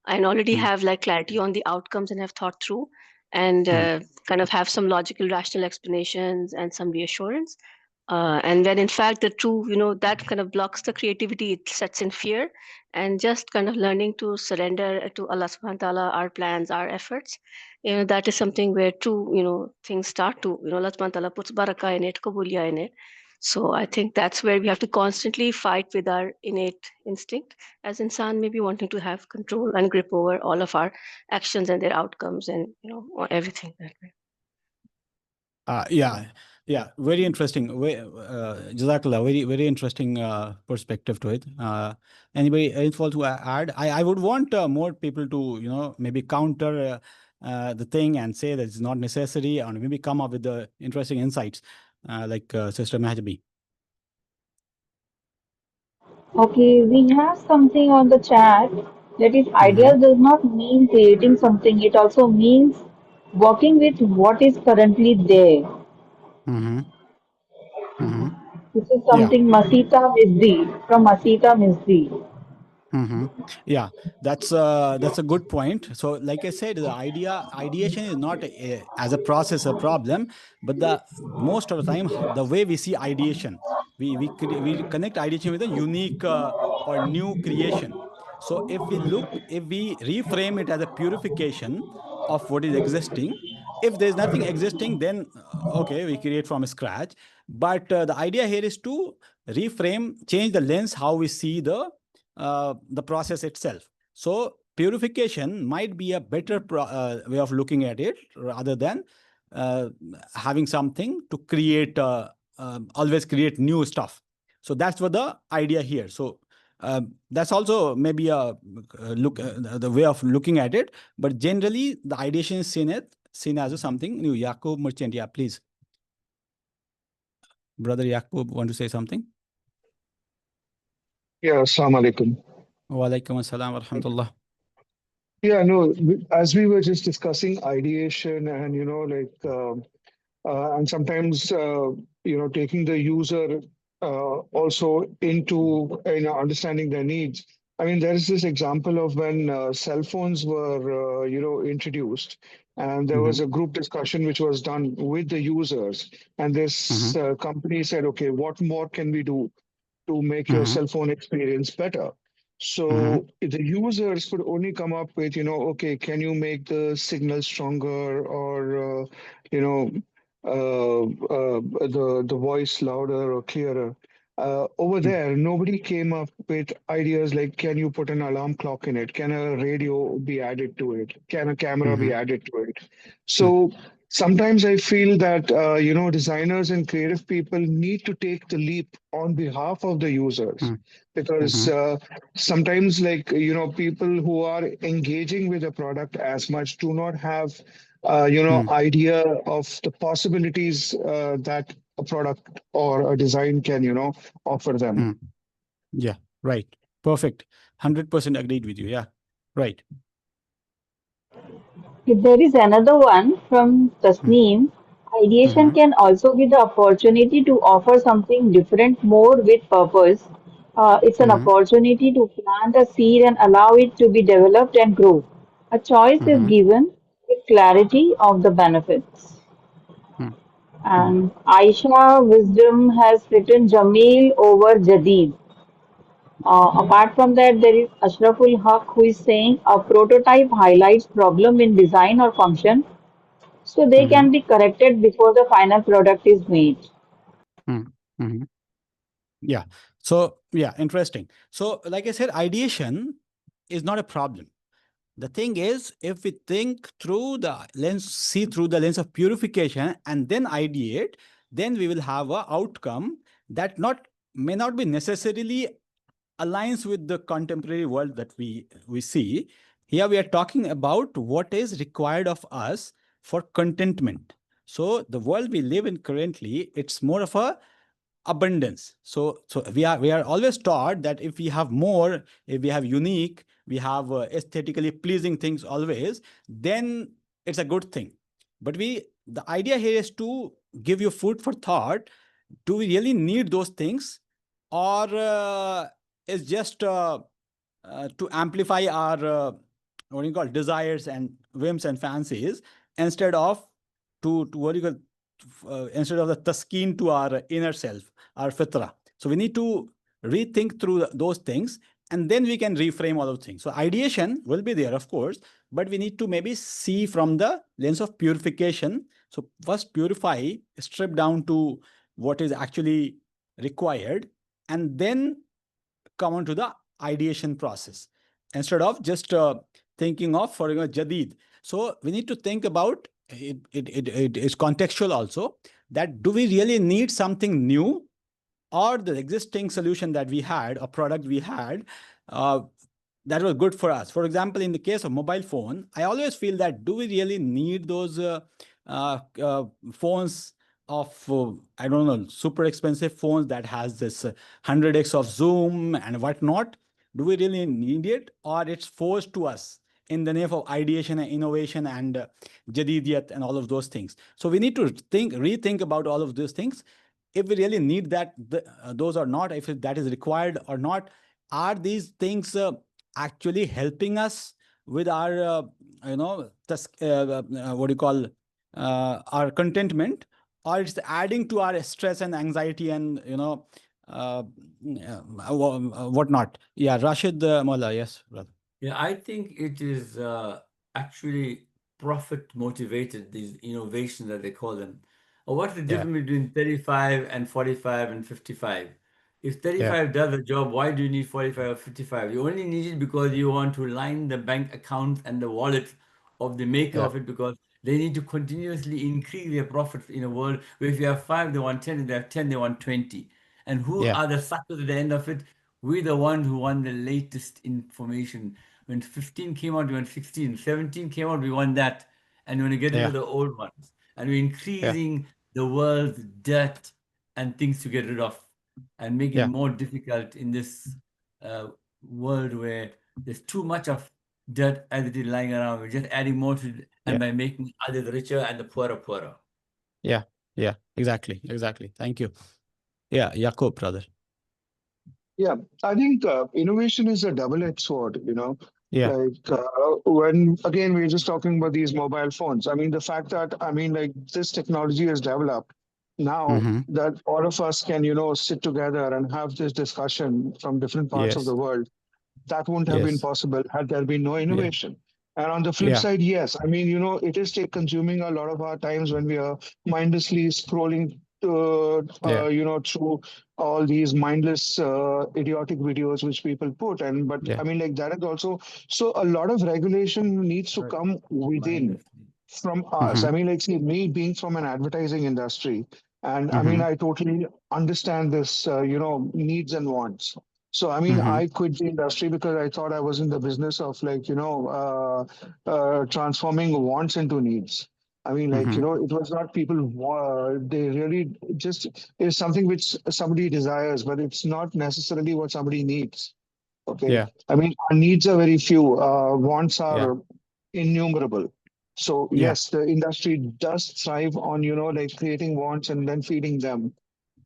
and already have like clarity on the outcomes and have thought through and kind of have some logical, rational explanations and some reassurance. And when in fact the true, that kind of blocks the creativity, it sets in fear, and just kind of learning to surrender to Allah subhanahu wa ta'ala, our plans, our efforts, that is something where true, things start to, Allah subhanahu wa ta'ala puts barakah in it, kabuliya in it. So I think that's where we have to constantly fight with our innate instinct as insan, maybe wanting to have control and grip over all of our actions and their outcomes and, everything that way. Yeah, very interesting. Jazakallah, very interesting perspective to it. Anybody else want to add? I would want more people to, maybe counter the thing and say that it's not necessary, or maybe come up with the interesting insights, like Sister Mahadevi. Okay, we have something on the chat that is ideal does not mean creating something, it also means working with what is currently there. Mm-hmm. Mm-hmm. This is Yeah. something Masita Misdi from Masita Misdi. Mm-hmm. Yeah, that's a good point. So, like I said, the ideation is not as a process a problem, but the most of the time the way we see ideation, we connect ideation with a unique or new creation. So, if we reframe it as a purification of what is existing, if there's nothing existing, then okay, we create from scratch. But the idea here is to reframe, change the lens how we see the process itself. So purification might be a better way of looking at it rather than uh, having something to create, always create new stuff. So that's what the idea here. So that's also maybe a look, the way of looking at it. But generally, the ideation is seen as something new. Yaqub Merchant, yeah, please. Brother Yaqub, want to say something? Yeah, assalamu alaikum. Wa alaikum assalam wa rahmatullah. Yeah, no, as we were just discussing ideation and, and sometimes, taking the user also into, understanding their needs. I mean, there is this example of when cell phones were, introduced, and there was a group discussion which was done with the users. And this company said, okay, what more can we do to make your cell phone experience better? So the users could only come up with, okay, can you make the signal stronger, or, the voice louder or clearer? Over there, nobody came up with ideas like, can you put an alarm clock in it? Can a radio be added to it? Can a camera be added to it? So sometimes I feel that, designers and creative people need to take the leap on behalf of the users, because sometimes, like, people who are engaging with a product as much do not have, idea of the possibilities that a product or a design can, offer them. Yeah, right. Perfect. 100% agreed with you. Yeah, right. There is another one from Tasneem. Ideation can also be the opportunity to offer something different, more with purpose. It's an opportunity to plant a seed and allow it to be developed and grow. A choice is given with clarity of the benefits. And Aisha Wisdom has written Jameel over Jadid. Apart from that, there is Ashraful Haq who is saying a prototype highlights problem in design or function so they can be corrected before the final product is made. Mm-hmm. Yeah. So, yeah, interesting. So, like I said, ideation is not a problem. The thing is, if we think through the lens, see through the lens of purification and then ideate, then we will have an outcome that not may not be necessarily aligns with the contemporary world that we see. Here we are talking about what is required of us for contentment. So the world we live in currently, it's more of a abundance. So we are always taught that if we have more, if we have unique, we have aesthetically pleasing things always, then it's a good thing. But the idea here is to give you food for thought. Do we really need those things, or is just to amplify our what do you call desires and whims and fancies, instead of to what do you call instead of the taskeen to our inner self, our fitrah. So we need to rethink through those things, and then we can reframe all those things. So ideation will be there, of course, but we need to maybe see from the lens of purification. So first purify, strip down to what is actually required, and then come on to the ideation process, instead of just thinking of, for example, jadid. So we need to think about it. It is contextual also, that do we really need something new, or the existing solution that we had, a product we had, uh, that was good for us. For example, in the case of mobile phone, I always feel that do we really need those phones of I don't know, super expensive phones that has this 100x of zoom and whatnot? Do we really need it, or it's forced to us in the name of ideation and innovation and jadidiyat and all of those things? So we need to rethink about all of those things, if we really need that, those or not, if that is required or not. Are these things actually helping us with our what do you call our contentment, or it's adding to our stress and anxiety and whatnot? Yeah, Rashid Mola, yes, brother. Yeah, I think it is actually profit motivated, these innovations that they call them. Or what's the Yeah, difference between 35 and 45 and 55? If yeah, 35 does the job, why do you need 45 or 55? You only need it because you want to line the bank account and the wallet of the maker yeah, of it, because they need to continuously increase their profits in a world where if you have 5, they want 10, if they have 10, they want 20. And who yeah, are the suckers at the end of it? We're the ones who want the latest information. When 15 came out, we want 16. 17 came out, we want that. And when we get rid of yeah, the old ones. And we're yeah, increasing the world's debt and things to get rid of, and make it yeah, more difficult in this world where there's too much of dirt as it is lying around. We're just adding more to it, yeah, and by making others richer and the poorer poorer. yeah, yeah, exactly, exactly. Thank you. Yeah, Yaqub, brother. Yeah, I think innovation is a double-edged sword, Yeah. like when again we're just talking about these mobile phones. I mean, the fact that like this technology is developed now Mm-hmm. that all of us can, sit together and have this discussion from different parts of the Yes. world. That wouldn't have been Yes. possible had there been no Yeah. innovation. And on the flip Yeah. side, yes, I mean, it is consuming a lot of our times when we are mindlessly scrolling, Yeah. through all these mindless, idiotic videos which people put. But Yeah. I mean, like that is also, so a lot of regulation needs to Right. come within Mindlessly. from us. Mm-hmm. I mean, like, see, me being from an advertising industry, and I mean, Mm-hmm. I totally understand this, needs and wants. So, I mean, Mm-hmm. I quit the industry because I thought I was in the business of like, transforming wants into needs. I mean, like, Mm-hmm. it was not people, they really just is something which somebody desires, but it's not necessarily what somebody needs. Okay. Yeah. I mean, our needs are very few, wants Yeah. are innumerable. So, Yeah. yes, the industry does thrive on, like creating wants and then feeding them.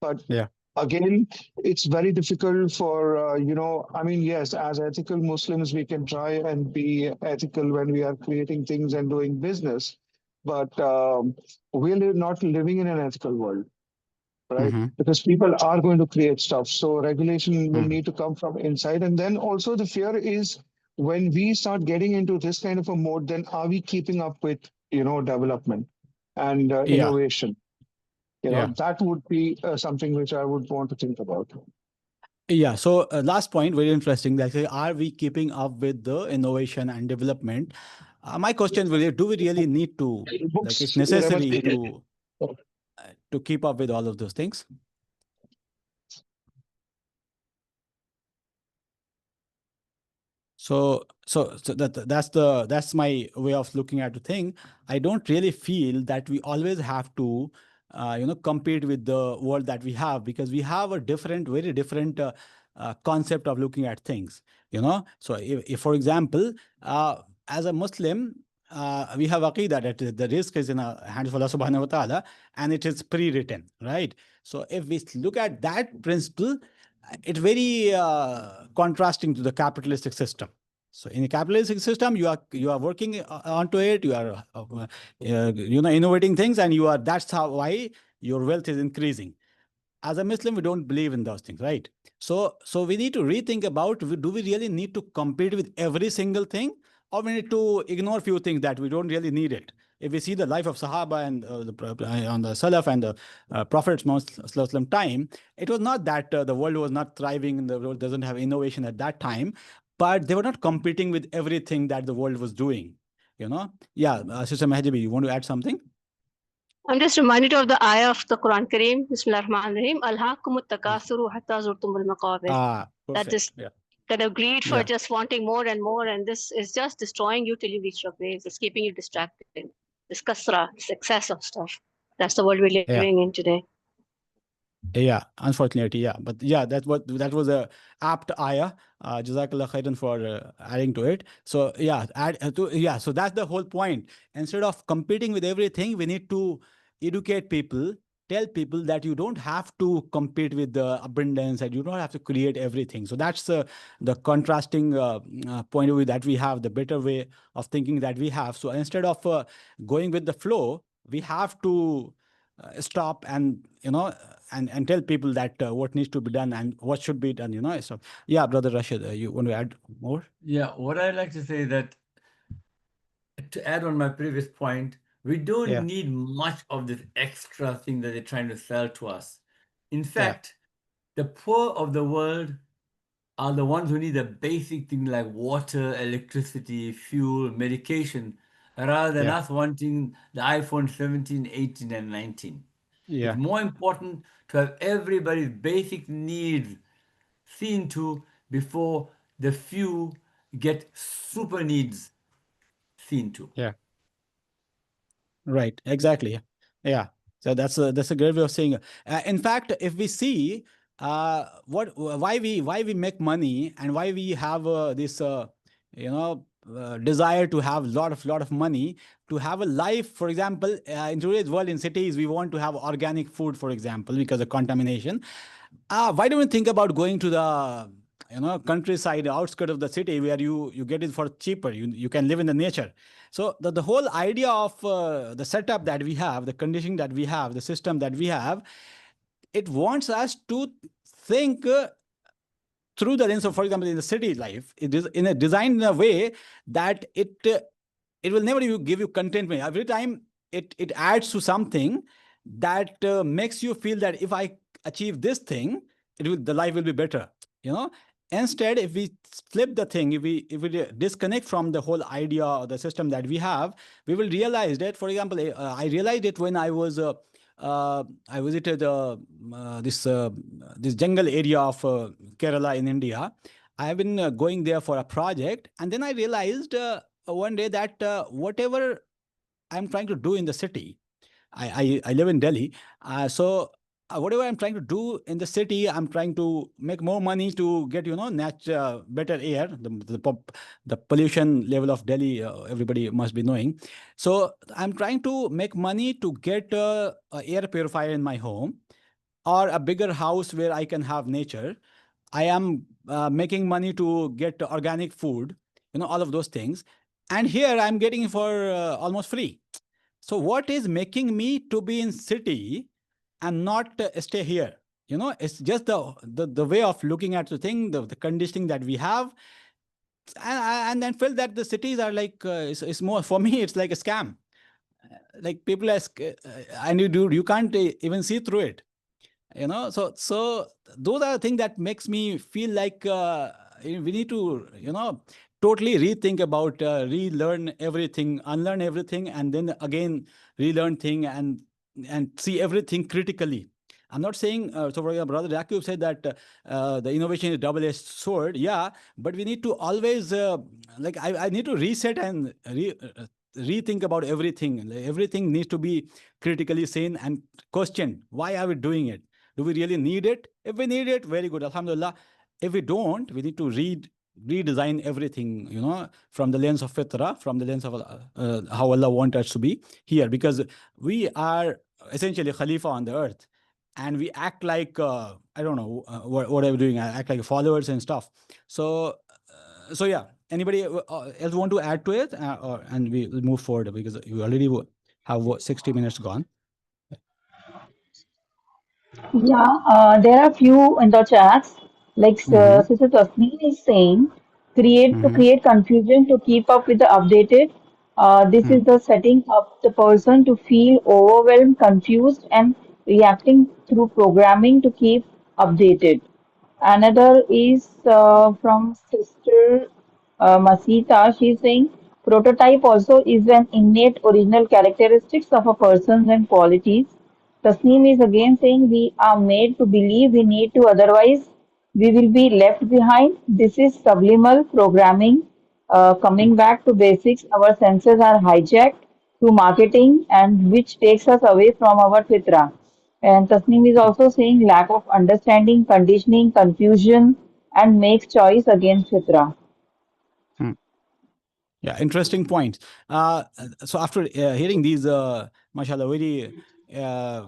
But Yeah. again, it's very difficult for, I mean, yes, as ethical Muslims, we can try and be ethical when we are creating things and doing business. But we're not living in an ethical world, right? Mm-hmm. Because people are going to create stuff. So regulation will Mm-hmm. need to come from inside. And then also the fear is when we start getting into this kind of a mode, then are we keeping up with, development and Yeah. innovation? Yeah. That would be something which I would want to think about. Yeah. So last point, very interesting. Like, are we keeping up with the innovation and development? My question really, do we really need to, like, it's Books, wherever necessary they get. to keep up with all of those things? That's my way of looking at the thing. I don't really feel that we always have to, compete with the world that we have, because we have a very different concept of looking at things. So if for example, as a Muslim, we have aqidah that the risk is in the hands of Allah Subhanahu wa Taala, and it is pre-written, right? So if we look at that principle, it's very contrasting to the capitalistic system. So in a capitalistic system, you are working onto it, you are innovating things, and that's why your wealth is increasing. As a Muslim, we don't believe in those things, right? So we need to rethink about, do we really need to compete with every single thing, or we need to ignore a few things that we don't really need it? If we see the life of Sahaba and on the Salaf and the Prophet's time, it was not that the world was not thriving and the world doesn't have innovation at that time, but they were not competing with everything that the world was doing. Yeah, Sister Mahdibi, you want to add something? I'm just reminded of the ayah of the Quran Kareem, Bismillahir Rahmanir Rahim, Alhaakumut takasuru hatta zurtumul maqabir. That Perfect. this kind of greed for just wanting more and more, and this is just destroying you till you reach your graves. It's keeping you distracted. This kasra, this excess of stuff. That's the world we're living in today. Yeah, unfortunately, yeah. But yeah, that was a apt ayah. Jazakallah khairan for adding to it. So yeah, so that's the whole point. Instead of competing with everything, we need to educate people, tell people that you don't have to compete with the abundance, and you don't have to create everything. So that's the contrasting point of view that we have, the better way of thinking that we have. So instead of going with the flow, we have to stop and and tell people that what needs to be done and what should be done. So yeah, Brother Rashid, you want to add more? Yeah, what I'd like to say that, to add on my previous point, we don't need much of this extra thing that they're trying to sell to us. In fact, the poor of the world are the ones who need the basic things like water, electricity, fuel, medication, rather than us wanting the iPhone 17, 18, and 19. It's more important to have everybody's basic needs seen to before the few get super needs seen to. Right, exactly. Yeah. So that's a great way of saying it. In fact, if we see why we make money and why we have this desire to have lot of money, to have a life, for example, in today's world, in cities, we want to have organic food, for example, because of contamination. Why don't we think about going to the countryside, outskirts of the city, where you get it for cheaper? You can live in the nature. So the whole idea of the setup that we have, the conditioning that we have, the system that we have, it wants us to think through the lens of, for example, in the city life, it is designed in a way that it will never give you contentment. Every time it adds to something that makes you feel that if I achieve this thing, the life will be better. Instead, if we flip the thing, if we disconnect from the whole idea or the system that we have, we will realize that, for example, I realized it when I visited this jungle area of Kerala in India. I have been going there for a project, and then I realized one day that whatever I'm trying to do in the city, I live in Delhi, so whatever I'm trying to do in the city, I'm trying to make more money to get better air. The pollution level of Delhi, everybody must be knowing. So I'm trying to make money to get an air purifier in my home, or a bigger house where I can have nature. I am making money to get organic food, all of those things. And here I'm getting it for almost free. So what is making me to be in city and not stay here? It's just the way of looking at the thing, the conditioning that we have, and then feel that the cities are like it's more, for me, it's like a scam. Like people ask, and you can't even see through it. So those are the things that makes me feel like we need to totally rethink about relearn everything, unlearn everything, and then again relearn thing, and see everything critically. I'm not saying, so for example, Brother Yaqub said that the innovation is double-edged sword. Yeah, but we need to always, like, I need to reset and rethink about everything. Like, everything needs to be critically seen and questioned. Why are we doing it? Do we really need it? If we need it, very good, alhamdulillah. If we don't, we need to redesign everything, from the lens of fitrah, from the lens of how Allah wants us to be here, because we are essentially Khalifa on the earth, and we act like I don't know what are we doing. I act like followers and stuff. So, yeah. Anybody else want to add to it, and we'll move forward because we already have 60 minutes gone. Yeah, there are few in the chats. Like Mm-hmm. Sister Tasneem is saying, Mm-hmm. create confusion to keep up with the updated. This is the setting up the person to feel overwhelmed, confused, and reacting through programming to keep updated. Another is from Sister Masita. She's saying prototype also is an innate original characteristics of a person and qualities. Tasneem is again saying we are made to believe we need to, otherwise we will be left behind. This is subliminal programming. Coming back to basics, our senses are hijacked through marketing, and which takes us away from our fitrah. And Tasneem is also saying lack of understanding, conditioning, confusion, and makes choice against fitrah. Yeah, interesting point. So after hearing these, mashallah, very uh,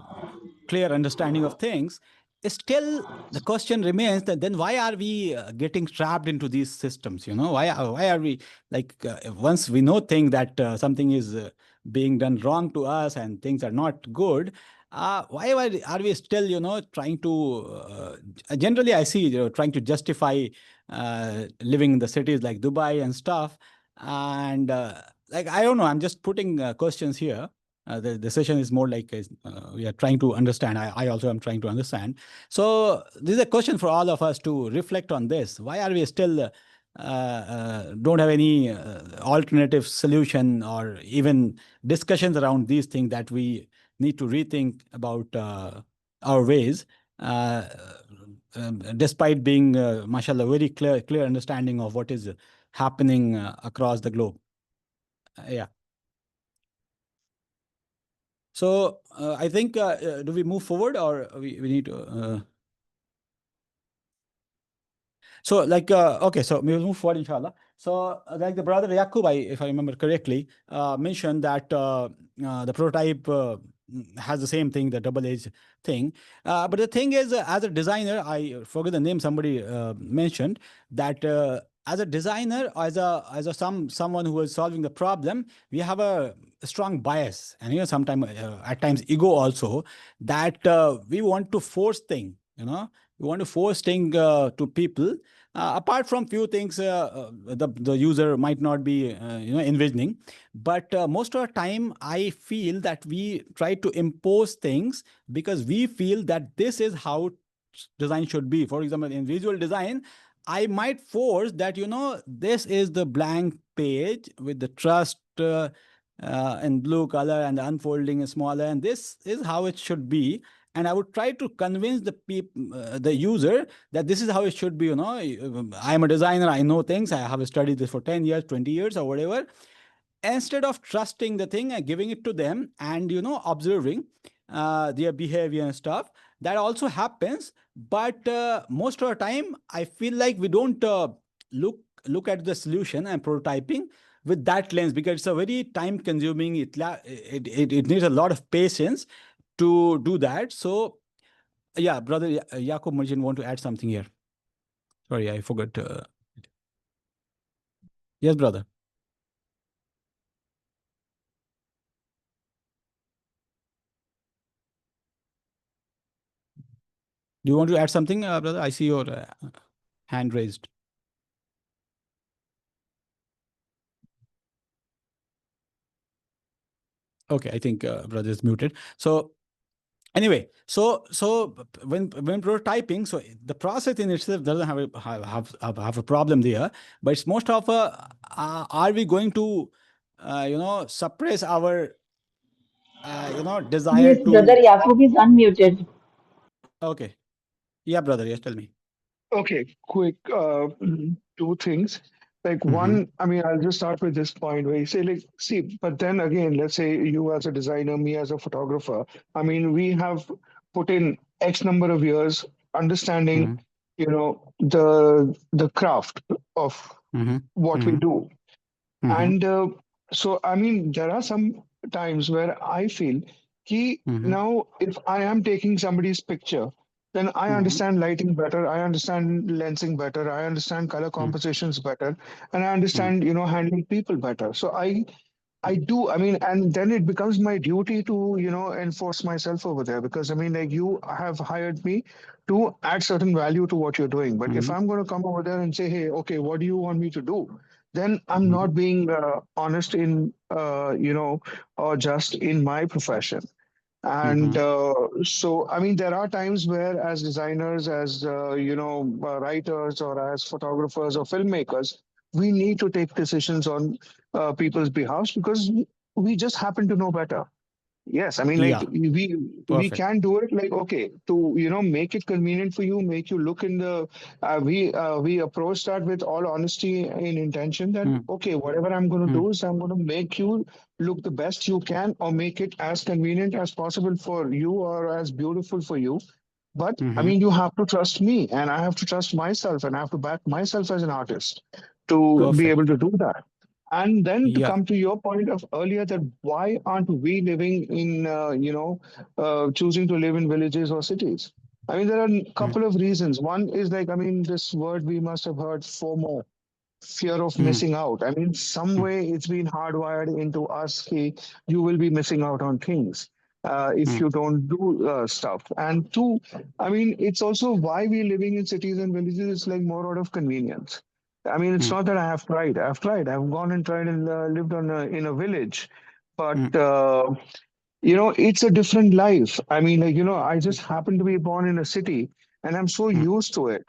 clear understanding of things, still the question remains that then why are we getting trapped into these systems? Why are we, like, once we know thing that something is being done wrong to us and things are not good, why are we still trying to generally I see trying to justify living in the cities like Dubai and stuff, and like, I don't know, I'm just putting questions here. The session is more like we are trying to understand. I also am trying to understand. So this is a question for all of us to reflect on this. Why are we still don't have any alternative solution or even discussions around these things that we need to rethink about our ways, despite being, mashallah, very clear understanding of what is happening across the globe. Yeah. So I think, do we move forward or we need to? So like, okay, so we'll move forward, inshallah. So like the brother Yaqub, if I remember correctly, mentioned that the prototype has the same thing, the double-edged thing. But the thing is, as a designer, I forget the name somebody mentioned that as a designer, as a someone who is solving the problem, we have a strong bias, and sometimes at times ego also, that we want to force thing. We want to force thing to people. Apart from few things the user might not be envisioning, but most of the time I feel that we try to impose things because we feel that this is how design should be. For example, in visual design, I might force that this is the blank page with the trust in blue color and the unfolding is smaller, and this is how it should be. And I would try to convince the user that this is how it should be. I am a designer, I know things, I have studied this for 10 years, 20 years, or whatever. Instead of trusting the thing and giving it to them and observing their behavior and stuff, that also happens. But most of the time I feel like we don't look at the solution and prototyping with that lens, because it's a very time consuming, it needs a lot of patience to do that. So yeah, brother Yaqub Marjan want to add something here. Sorry, I forgot. Yes, brother. Do you want to add something, brother? I see your hand raised. Okay, I think brother is muted. So anyway, so when prototyping, so the process in itself doesn't have a problem there, but it's most of are we going to suppress our desire Yes, brother to. Yaqub is unmuted. Okay. Yeah, brother. Yes, tell me. Okay, quick, two things. Like Mm-hmm. one, I mean, I'll just start with this point where you say, like, see, but then again, let's say you as a designer, me as a photographer. I mean, we have put in X number of years understanding, Mm-hmm. the craft of Mm-hmm. what we Mm-hmm. do. Mm-hmm. And so, I mean, there are some times where I feel ki Mm-hmm. now if I am taking somebody's picture, then I Mm-hmm. understand lighting better, I understand lensing better, I understand color compositions better, and I Mm-hmm. understand, handling people better. So I do. I mean, and then it becomes my duty to, enforce myself over there because I mean, like you have hired me to add certain value to what you're doing. But if Mm-hmm. I'm going to come over there and say, hey, okay, what do you want me to do? Then I'm Mm-hmm. not being honest in, or just in my profession. And Mm-hmm. so, I mean, there are times where, as designers, as writers, or as photographers or filmmakers, we need to take decisions on people's behalf because we just happen to know better. Yes, I mean, like Yeah. we Perfect. can do it. Like, okay, to make it convenient for you, make you look in the. We approach that with all honesty in intention that Mm-hmm. okay, whatever I'm going to do is I'm going to make you look the best you can, or make it as convenient as possible for you, or as beautiful for you. But I Mm-hmm. mean, you have to trust me, and I have to trust myself, and I have to back myself as an artist to be able Perfect. to do that. And then to Yeah. come to your point of earlier, that why aren't we living in, choosing to live in villages or cities? I mean, there are a couple of reasons. One is like, I mean, this word we must have heard, FOMO, fear of Mm-hmm. missing out. I mean, some way it's been hardwired into us. Ki you will be missing out on things if Mm-hmm. you don't do stuff. And two, I mean, it's also why we're living in cities and villages. It's like more out of convenience. I mean, it's not that I have tried. I've tried. I've gone and tried and lived in a village, but Mm-hmm. it's a different life. I mean, like I just happen to be born in a city, and I'm so used to it.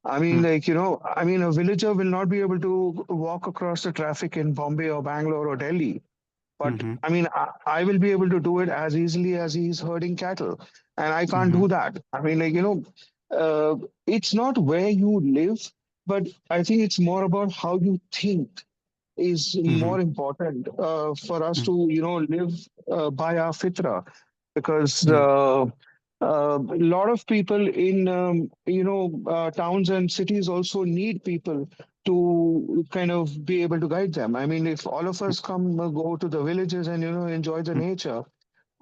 I mean, like, I mean, a villager will not be able to walk across the traffic in Bombay or Bangalore or Delhi. But Mm-hmm. I mean, I will be able to do it as easily as he's herding cattle. And I can't Mm-hmm. do that. I mean, like, it's not where you live, but I think it's more about how you think is Mm-hmm. more important for us Mm-hmm. to, live by our fitrah, because Mm-hmm. a lot of people in towns and cities also need people to kind of be able to guide them. I mean, if all of us come go to the villages and enjoy the nature,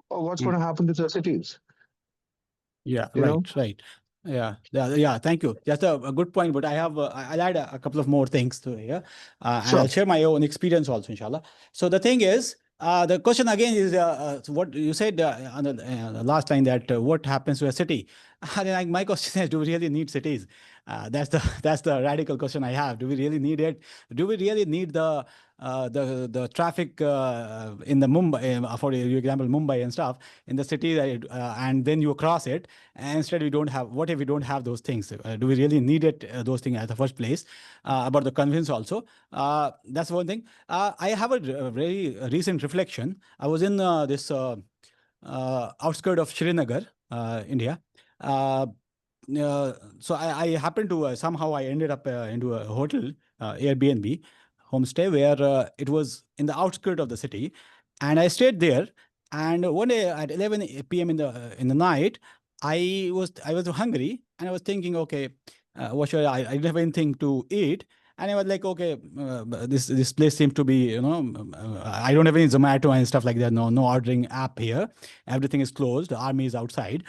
what's Mm-hmm. going to happen to the cities? Yeah, You know? right, right. Yeah, yeah, yeah. Thank you. That's a good point. But I have, I'll add a couple of more things to here, and I'll Sure. share my own experience also, inshallah. So the thing is, the question again is, so what you said on the last line, that what happens to a city? And then my question is, do we really need cities? That's the that's the radical question I have. Do we really need it? Do we really need the traffic in the Mumbai, for example, Mumbai and stuff in the city, and then you cross it, and instead we don't have. What if we don't have those things? Do we really need it? Those things at the first place. About the convenience also. That's one thing. I have a very recent reflection. I was in this outskirt of Srinagar, India. Uh, so I happened to somehow I ended up into a hotel, Airbnb homestay, where it was in the outskirt of the city, and I stayed there. And one day at 11 p.m. In the night, I was hungry, and I was thinking, okay, what should I didn't have anything to eat. And I was like, okay, this place seems to be, I don't have any Zomato and stuff like that. No ordering app here. Everything is closed. The army is outside.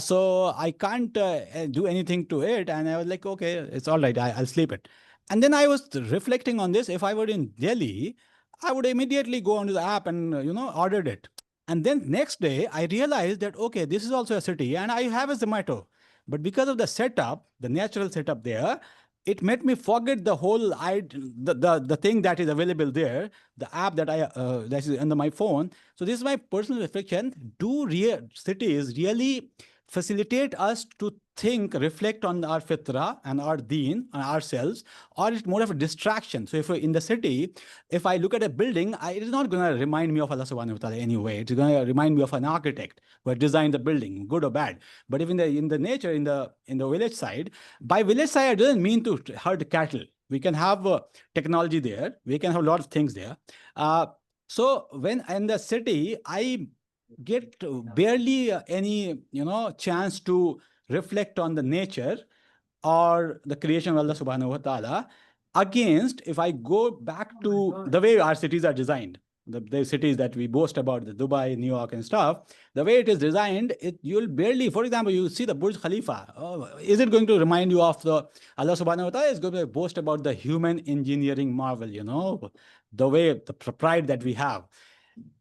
So I can't do anything to it. And I was like, okay, it's all right. I'll sleep it. And then I was reflecting on this. If I were in Delhi, I would immediately go onto the app and, ordered it. And then next day, I realized that, okay, this is also a city and I have a Zomato. But because of the setup, the natural setup there, it made me forget the whole the thing that is available there, the app that is under my phone. So this is my personal reflection. Do cities really facilitate us to think, reflect on our fitrah and our deen and ourselves, or it's more of a distraction? So if we're in the city, if I look at a building, it is not going to remind me of Allah subhanahu wa ta'ala anyway. It's going to remind me of an architect who had designed the building, good or bad. But if in the nature, in the village side, by village side, it doesn't mean to herd cattle. We can have technology there. We can have a lot of things there. So when in the city, I get barely any chance to reflect on the nature or the creation of Allah subhanahu wa ta'ala, against if I go back to the way our cities are designed, the cities that we boast about, the Dubai, New York and stuff, the way it is designed, you'll barely, for example, you see the Burj Khalifa. Is it going to remind you of the Allah subhanahu wa ta'ala? Is going to boast about the human engineering marvel, the way, the pride that we have.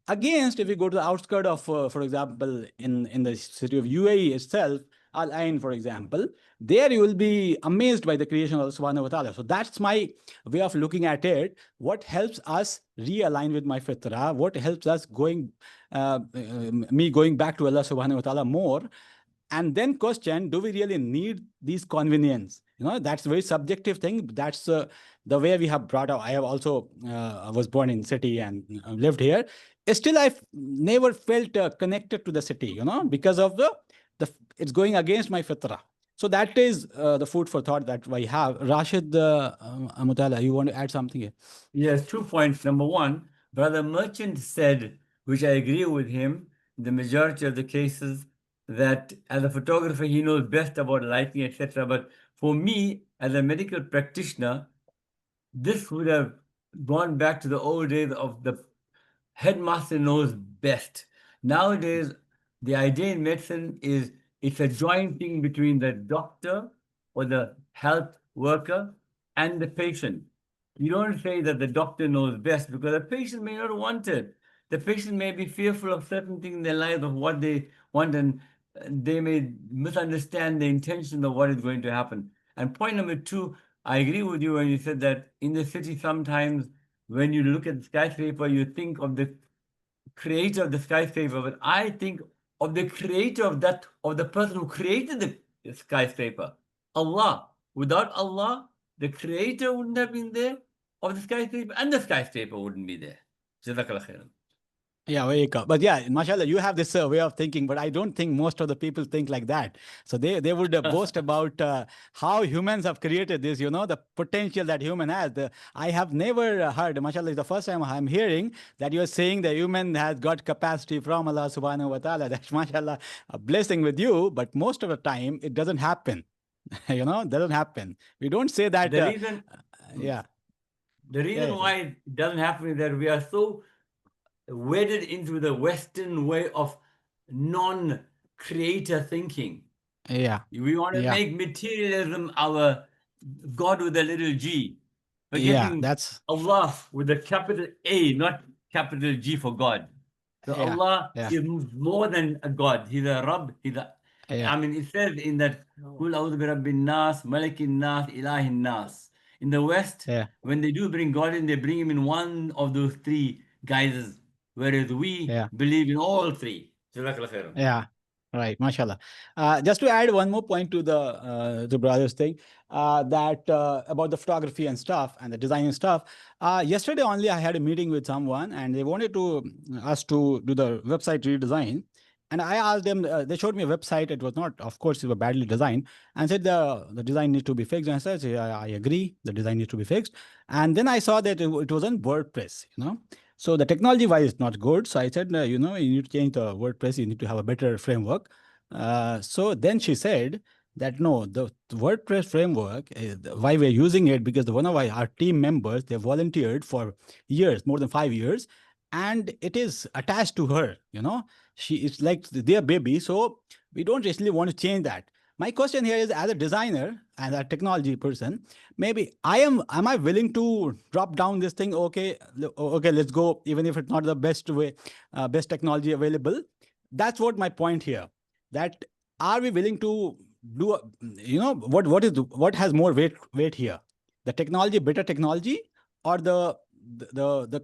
Against, if you go to the outskirts of, for example, in the city of UAE itself, Al Ain, for example, there you will be amazed by the creation of Allah subhanahu wa ta'ala. So that's my way of looking at it. What helps us realign with my fitrah? What helps us going back to Allah subhanahu wa ta'ala more? And then question, do we really need these convenience? That's a very subjective thing. That's the way we have brought up. I have also was born in city and lived here. Still, I've never felt connected to the city, because of the it's going against my fitrah. So that is the food for thought that I have. Rashid Mutala, you want to add something here? Yes, 2 points. Number one, Brother Merchant said, which I agree with him, the majority of the cases, that as a photographer, he knows best about lighting, etc. But for me, as a medical practitioner, this would have gone back to the old days of the headmaster knows best. Nowadays, the idea in medicine is it's a joint thing between the doctor or the health worker and the patient. You don't say that the doctor knows best, because the patient may not want it. The patient may be fearful of certain things in their life, of what they want, and they may misunderstand the intention of what is going to happen. And point number two, I agree with you when you said that in the city, sometimes when you look at the skyscraper, you think of the creator of the skyscraper, but I think of the creator of the person who created the skyscraper, Allah. Without Allah, the creator wouldn't have been there of the skyscraper, and the skyscraper wouldn't be there. Jazakallah khairan. Yeah, very cool. But yeah, mashallah, you have this way of thinking, but I don't think most of the people think like that. So they would boast about how humans have created this, the potential that human has. I have never heard, mashallah, it's the first time I'm hearing that you're saying the human has got capacity from Allah subhanahu wa ta'ala. That's, mashallah, a blessing with you, but most of the time it doesn't happen. Doesn't happen. We don't say that. The reason, yeah. The reason why it doesn't happen is that we are so wedded into the Western way of non-creator thinking. Yeah. We want to make materialism our God with a little g. Forgetting that's Allah with a capital A, not capital G for God. So Allah is more than a God. He's a Rabb. I mean, it says in that, Kul a'udhu bi rabbin nas, malikin nas, ilahin nas. In the West, when they do bring God in, they bring him in one of those three guises, whereas we believe in all three. Yeah, right, mashallah. Just to add one more point to the brother's thing, that about the photography and stuff and the design and stuff. Yesterday only I had a meeting with someone and they wanted us to do the website redesign. And I asked them, they showed me a website. It was not, of course, it was badly designed, and said the design needs to be fixed. And I said, I agree, the design needs to be fixed. And then I saw that it was on WordPress, So the technology wise is not good. So I said, you need to change the WordPress. You need to have a better framework. So then she said that no, the WordPress framework, why we're using it, because one of our team members, they volunteered for years, more than 5 years, and it is attached to her, it's like their baby. So we don't really want to change that. My question here is, as a designer and a technology person, maybe am I willing to drop down this thing? Okay, let's go, even if it's not the best way, best technology available. That's what my point here. That are we willing to do? What has more weight here? The technology, better technology, or the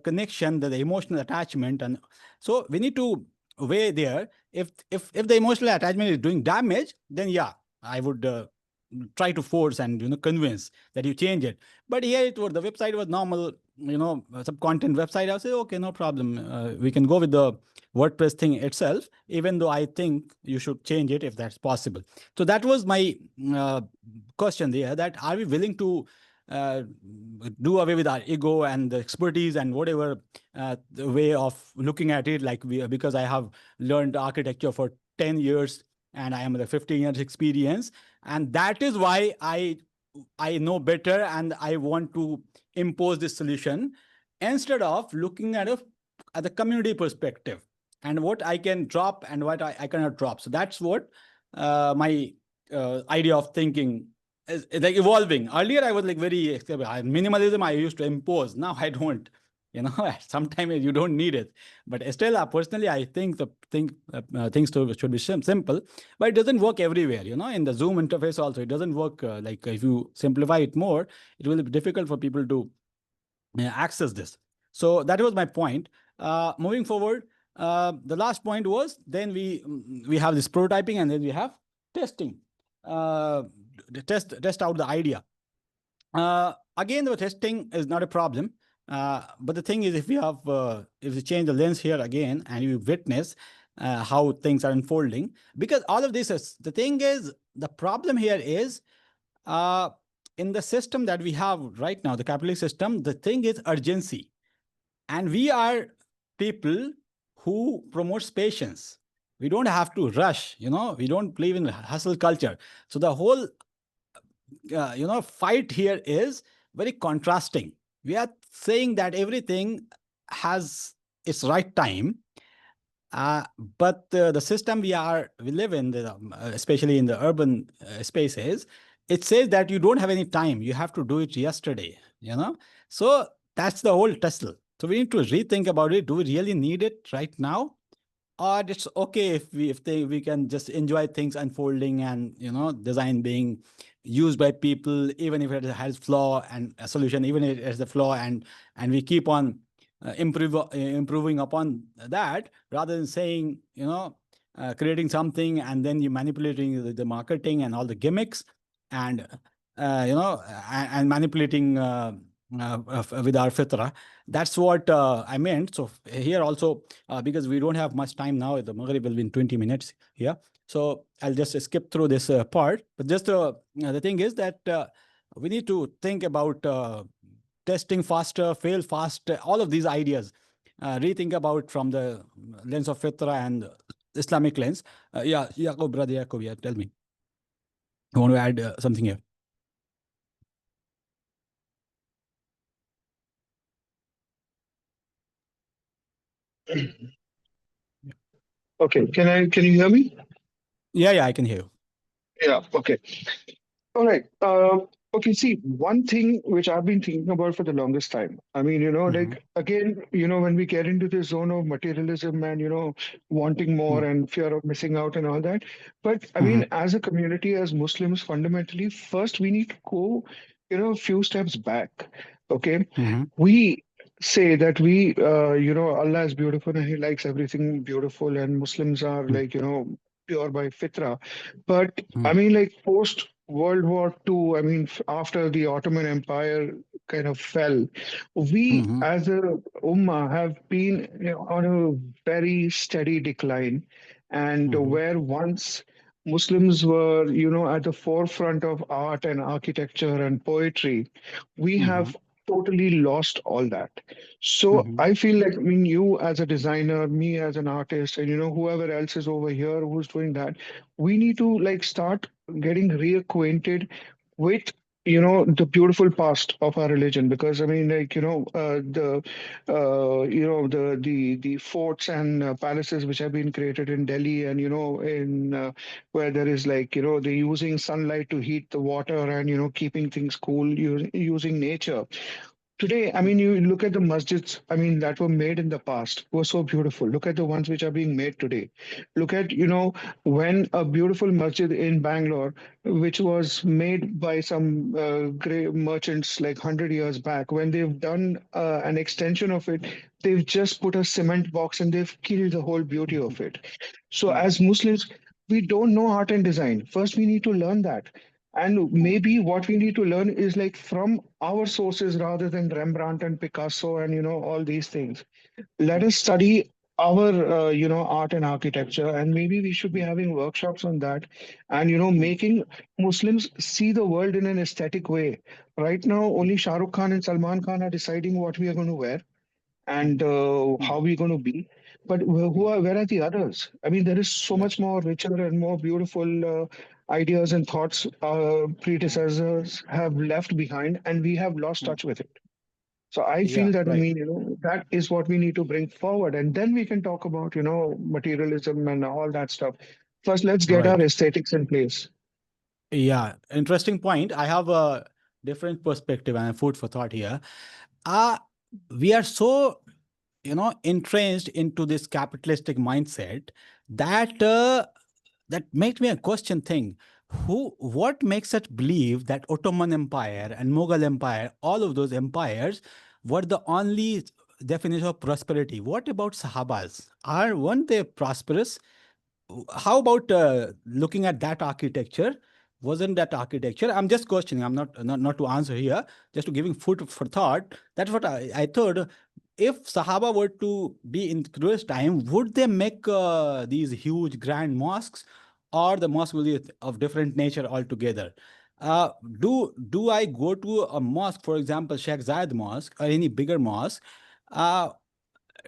connection, the emotional attachment? And so we need to way there. If the emotional attachment is doing damage, then yeah, I would try to force and convince that you change it. But here it was, the website was normal, some content website. I say okay, no problem. We can go with the WordPress thing itself, even though I think you should change it if that's possible. So that was my question there, that are we willing to do away with our ego and the expertise and whatever the way of looking at it, like because I have learned architecture for 10 years and I am the 15 years experience, and that is why I know better and I want to impose this solution, instead of looking at the community perspective and what I can drop and what I cannot drop. So that's what my idea of thinking is like evolving. Earlier, I was like very minimalism. I used to impose. Now I don't. Sometimes you don't need it. But still, personally, I think things should be simple. But it doesn't work everywhere. In the Zoom interface also, it doesn't work. Like if you simplify it more, it will be difficult for people to access this. So that was my point. Moving forward, the last point was, then we have this prototyping and then we have testing. Test out the idea. Again, the testing is not a problem. But the thing is, if you change the lens here again and you witness how things are unfolding, because all of this is, the thing is, the problem here is in the system that we have right now, the capitalist system, the thing is urgency. And we are people who promotes patience. We don't have to rush, we don't believe in hustle culture. So the whole fight here is very contrasting. We are saying that everything has its right time, but the system we live in, especially in the urban spaces, it says that you don't have any time. You have to do it yesterday. So that's the whole tussle. So we need to rethink about it. Do we really need it right now? Or it's okay if we can just enjoy things unfolding and design being used by people, even if it has flaw, and a solution even if it has a flaw, and we keep on improving upon that, rather than saying creating something and then you manipulating the marketing and all the gimmicks, and and manipulating with our fitrah. That's what I meant. So here also, because we don't have much time now, the Maghrib will be in 20 minutes here. So I'll just skip through this part. But just the thing is that we need to think about testing faster, fail fast, all of these ideas. Rethink about from the lens of fitrah and Islamic lens. Yeah, Yaqub, brother Yaqub, yeah, tell me. You want to add something here? Okay, can you hear me? Yeah, I can hear you. Yeah, okay. All right. Okay, see, one thing which I've been thinking about for the longest time. I mean, like again, when we get into the zone of materialism and, wanting more and fear of missing out and all that. But I mean, as a community, as Muslims, fundamentally, first we need to go, a few steps back. Okay. We say that Allah is beautiful and He likes everything beautiful, and Muslims are like, pure by fitrah. But I mean, like post World War II, I mean, after the Ottoman Empire kind of fell, we as a Ummah have been on a very steady decline. And where once Muslims were, at the forefront of art and architecture and poetry, we have totally lost all that. So I feel like, I mean, you as a designer, me as an artist, and whoever else is over here who's doing that, we need to like start getting reacquainted with the beautiful past of our religion, because I mean, like the forts and palaces which have been created in Delhi, and in where there is like they're using sunlight to heat the water, and keeping things cool using nature. Today, I mean, you look at the masjids, I mean, that were made in the past were so beautiful. Look at the ones which are being made today. Look at, when a beautiful masjid in Bangalore, which was made by some great merchants like 100 years back, when they've done an extension of it, they've just put a cement box and they've killed the whole beauty of it. So, as Muslims, we don't know art and design. First, we need to learn that. And maybe what we need to learn is like from our sources rather than Rembrandt and Picasso and all these things. Let us study our art and architecture, and maybe we should be having workshops on that, and making Muslims see the world in an aesthetic way. Right now, only Shah Rukh Khan and Salman Khan are deciding what we are going to wear and how we're going to be. But where are the others? I mean, there is so Yeah. much more richer and more beautiful ideas and thoughts our predecessors have left behind, and we have lost touch with it. So I Yeah, feel that, I right. mean, that is what we need to bring forward, and then we can talk about, materialism and all that stuff. First, let's get our Right. aesthetics in place. Yeah, interesting point. I have a different perspective and a food for thought here. Uh, we are so, entrenched into this capitalistic mindset that that makes me a question thing. What makes us believe that Ottoman Empire and Mughal Empire, all of those empires, were the only definition of prosperity? What about Sahabas? Weren't they prosperous? How about looking at that architecture? Wasn't that architecture? I'm just questioning. I'm not to answer here. Just to giving food for thought. That's what I thought. If Sahaba were to be in today's time, would they make these huge grand mosques, or the mosque will be of different nature altogether? Uh, do I go to a mosque, for example, Sheikh Zayed Mosque or any bigger mosque? Uh,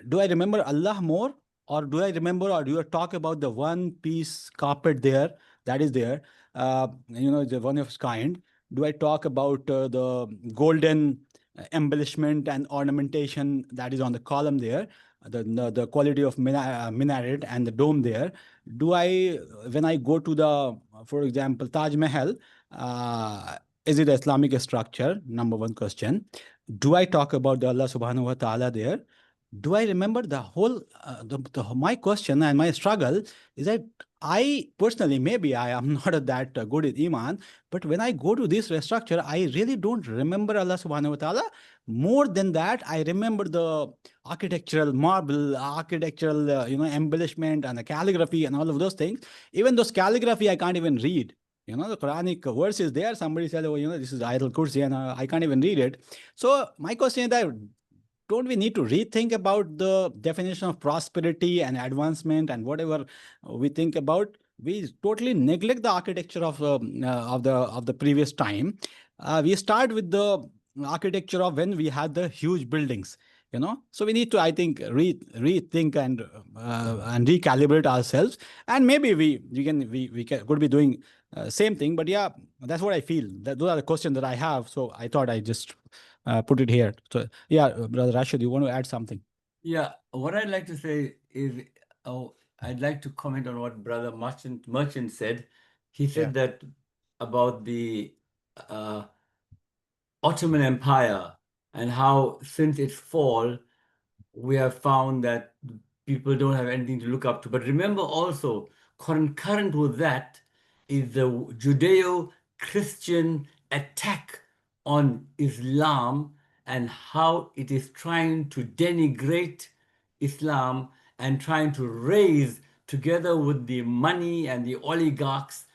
do I remember Allah more, or do I remember, or do you talk about the one piece carpet there that is there, the one of its kind? Do I talk about the golden embellishment and ornamentation that is on the column there, the quality of minaret and the dome there? Do I, when I go to the, for example, Taj Mahal, uh, is it Islamic structure? Number one question. Do I talk about the Allah Subhanahu wa Taala there? Do I remember the whole my question and my struggle is that I personally, maybe I am not that good at Iman, but when I go to this restructure, I really don't remember Allah subhanahu wa ta'ala. More than that, I remember the architectural marble, architectural embellishment and the calligraphy and all of those things. Even those calligraphy I can't even read. The Quranic verse is there. Somebody said, oh, this is Ayatul Kursi, and I can't even read it. So my question is that, don't we need to rethink about the definition of prosperity and advancement and whatever we think about? We totally neglect the architecture of the previous time. We start with the architecture of when we had the huge buildings. So we need to, I think, rethink and recalibrate ourselves, and maybe we could be doing same thing. But yeah, that's what I feel. Those are the questions that I have. So I thought I just put it here. So yeah, Brother Rashid, you want to add something? Yeah, what I'd like to say is, I'd like to comment on what Brother Merchant said. He Yeah. said that about the uh, Ottoman Empire and how since its fall, we have found that people don't have anything to look up to. But remember also, concurrent with that is the Judeo-Christian attack on Islam and how it is trying to denigrate Islam and trying to raise, together with the money and the oligarchs,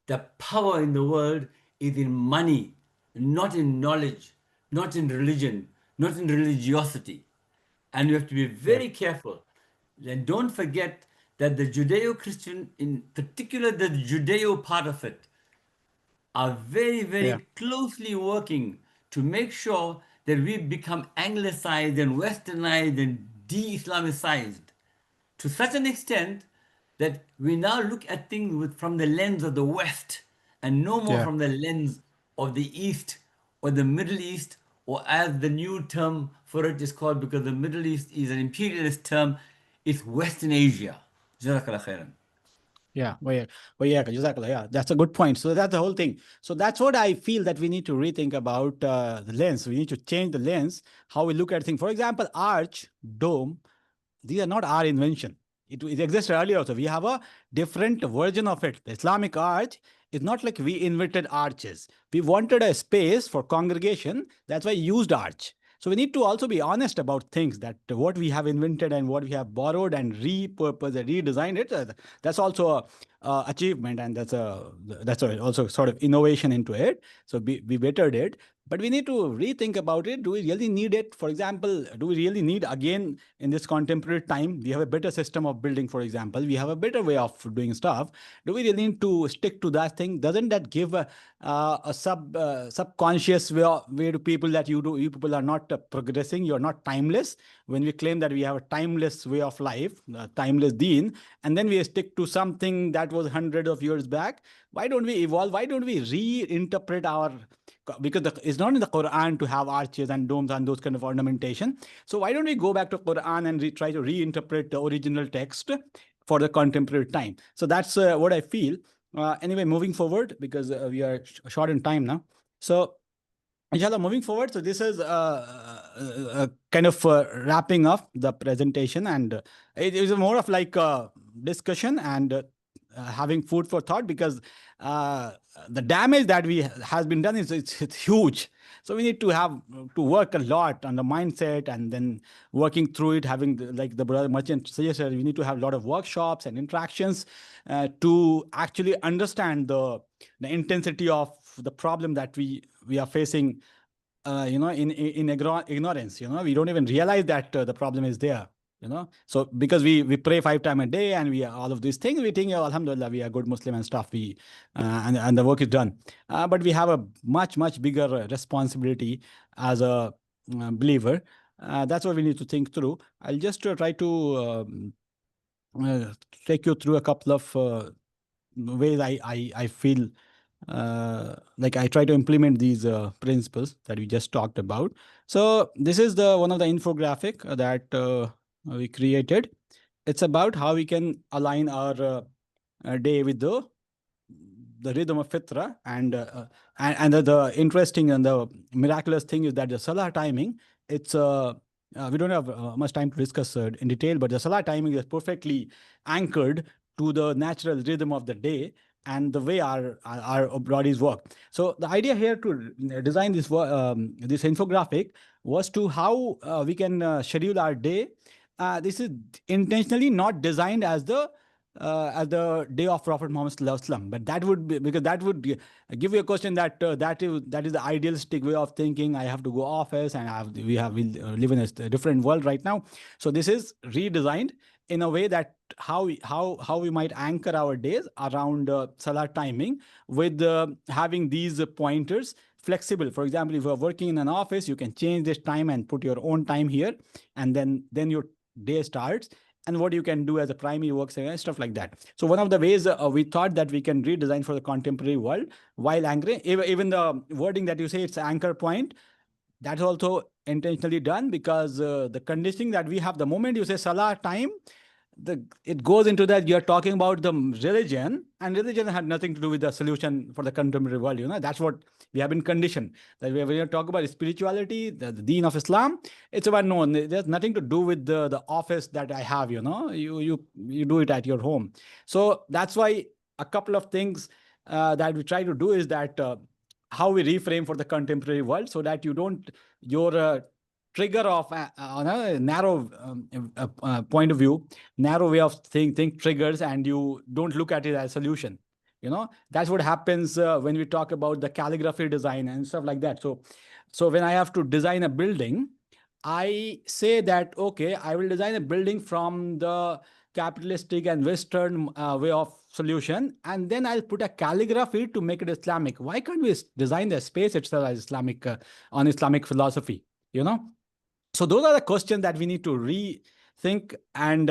the power in the world is in money, not in knowledge, not in religion, not in religiosity. And you have to be Yeah. very careful. And don't forget that the Judeo-Christian, in particular the Judeo part of it, are very, Yeah. very closely working to make sure that we become anglicized and westernized and de-Islamicized to such an extent that we now look at things from the lens of the West and no more Yeah. from the lens of the East or the Middle East, or as the new term for it is called, because the Middle East is an imperialist term, it's Western Asia. Jazakallah khairan. Yeah, exactly. Yeah, that's a good point. So that's the whole thing. So that's what I feel that we need to rethink about the lens. We need to change the lens, how we look at things. For example, arch, dome, these are not our invention. It existed earlier also. We have a different version of it. The Islamic arch is not like we invented arches. We wanted a space for congregation. That's why we used arch. So we need to also be honest about things, that what we have invented and what we have borrowed and repurposed and redesigned it. That's also a achievement, and also sort of innovation into it. So we bettered it. But we need to rethink about it. Do we really need it? For example, do we really need, again, in this contemporary time, we have a better system of building, for example, we have a better way of doing stuff. Do we really need to stick to that thing? Doesn't that give a subconscious way to people that you people are not progressing, you're not timeless? When we claim that we have a timeless way of life, timeless deen, and then we stick to something that was hundreds of years back, why don't we evolve? Why don't we reinterpret our, because it's not in the Quran to have arches and domes and those kind of ornamentation. So why don't we go back to Quran and try to reinterpret the original text for the contemporary time? So that's what I feel. Anyway, moving forward, because we are short in time now. So inshallah, moving forward, so this is kind of wrapping up the presentation, and it is more of like a discussion and having food for thought, because the damage that has been done is it's huge. So we need to have to work a lot on the mindset, and then working through it, having like the brother merchant suggested, we need to have a lot of workshops and interactions to actually understand the intensity of the problem that we are facing. In ignorance, we don't even realize that the problem is there. So because we pray 5 times a day, and we all of these things, we think, oh, alhamdulillah, we are good Muslim and stuff, and the work is done. But we have a much bigger responsibility as a believer. That's what we need to think through. I'll just try to take you through a couple of ways I feel like I try to implement these principles that we just talked about. So this is one of the infographic that we created. It's about how we can align our day with the rhythm of Fitrah, and the interesting and the miraculous thing is that the Salah timing, it's we don't have much time to discuss in detail, but the Salah timing is perfectly anchored to the natural rhythm of the day and the way our bodies work. So the idea here to design this infographic was to how we can schedule our day. This is intentionally not designed as the day of Prophet Muhammad Sallallahu Alaihi Wasallam, but that would be, because that would give you a question that that is the idealistic way of thinking. I have to go office, and we live in a different world right now. So this is redesigned in a way that how we might anchor our days around Salah timing, with having these pointers flexible. For example, if you are working in an office, you can change this time and put your own time here, and then your day starts, and what you can do as a primary work, and stuff like that. So one of the ways we thought that we can redesign for the contemporary world, while anchoring, even the wording that you say, it's anchor point, that's also intentionally done, because the conditioning that we have, the moment you say Salah time, it goes into that you're talking about the religion, and religion had nothing to do with the solution for the contemporary world. That's what we have been conditioned, that when you talk about spirituality, the deen of Islam, it's about, no, there's nothing to do with the office that I have. You do it at your home. So that's why a couple of things that we try to do is that how we reframe for the contemporary world, so that your trigger of on a narrow point of view, narrow way of think triggers, and you don't look at it as a solution. That's what happens when we talk about the calligraphy design and stuff like that. So when I have to design a building, I say that, okay, I will design a building from the capitalistic and Western way of solution, and then I'll put a calligraphy to make it Islamic. Why can't we design the space itself as Islamic, on Islamic philosophy? So those are the questions that we need to rethink and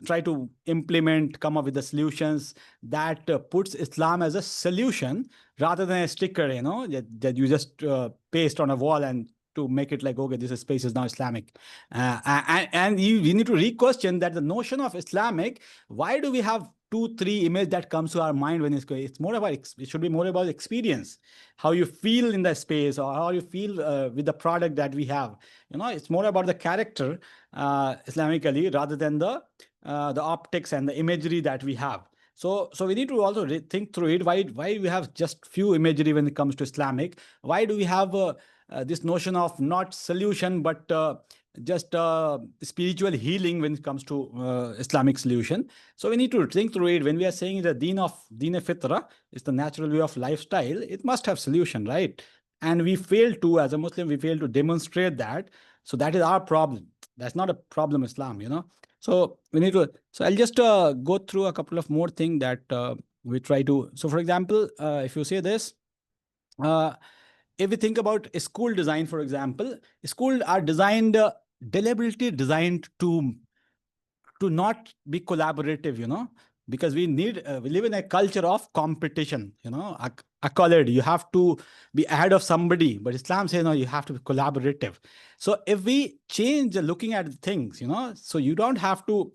try to implement, come up with the solutions that puts Islam as a solution rather than a sticker, that you just paste on a wall and to make it like, okay, this space is now Islamic. And you need to re-question that the notion of Islamic, why do we have 2, 3 images that comes to our mind when it's more about, it should be more about experience, how you feel in the space or how you feel with the product that we have. It's more about the character Islamically rather than the optics and the imagery that we have. So we need to also think through it. Why we have just few imagery when it comes to Islamic? Why do we have this notion of not solution but just spiritual healing when it comes to Islamic solution? So we need to think through it. When we are saying the deen fitrah is the natural way of lifestyle, it must have solution, right? And we fail to, as a Muslim, we fail to demonstrate that. So that is our problem. That's not a problem Islam. So we need to. So I'll just go through a couple of more things that we try to. So for example, if you say this, if we think about a school design, for example, schools are designed deliberately designed to not be collaborative, because we live in a culture of competition, accolade. You have to be ahead of somebody, but Islam says, no, you have to be collaborative. So if we change looking at things, so you don't have to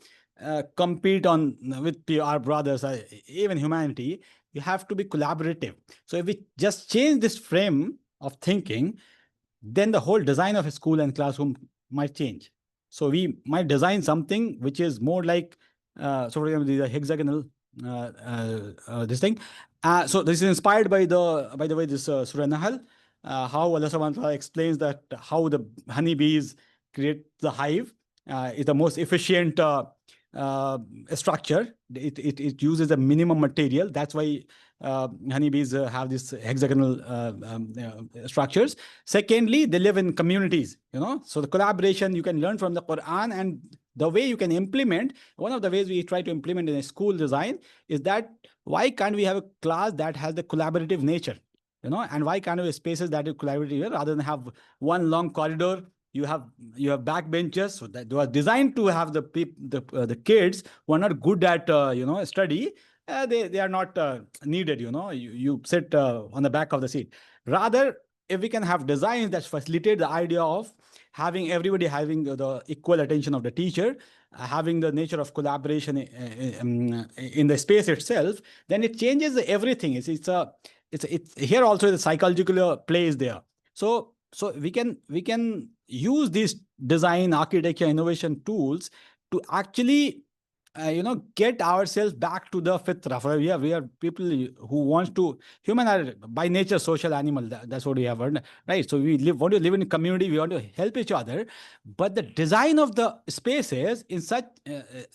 compete with our brothers, even humanity, you have to be collaborative. So if we just change this frame of thinking, then the whole design of a school and classroom might change. So we might design something which is more like, so for example, the hexagonal, this thing. So this is inspired by the way, this Surah Nahl, how Allah subhanahu wa ta'ala explains that how the honeybees create the hive is the most efficient structure. It uses a minimum material. That's why honeybees have this hexagonal structures. Secondly, they live in communities, so the collaboration you can learn from the Quran, and the way you can implement, one of the ways we try to implement in a school design is that why can't we have a class that has the collaborative nature, and why can't we have spaces that are collaborative rather than have one long corridor. You have back benches, so that they are designed to have the kids who are not good at study. They are not needed. You sit on the back of the seat. Rather, if we can have designs that facilitate the idea of having everybody having the equal attention of the teacher, having the nature of collaboration in the space itself, then it changes everything. It's here also the psychological play is there. So we can use these design, architecture, innovation tools to actually get ourselves back to the fitrah. For we are people who wants to, human are by nature social animal. That's what we have heard, right? So we want to live in a community. We want to help each other, but the design of the spaces in such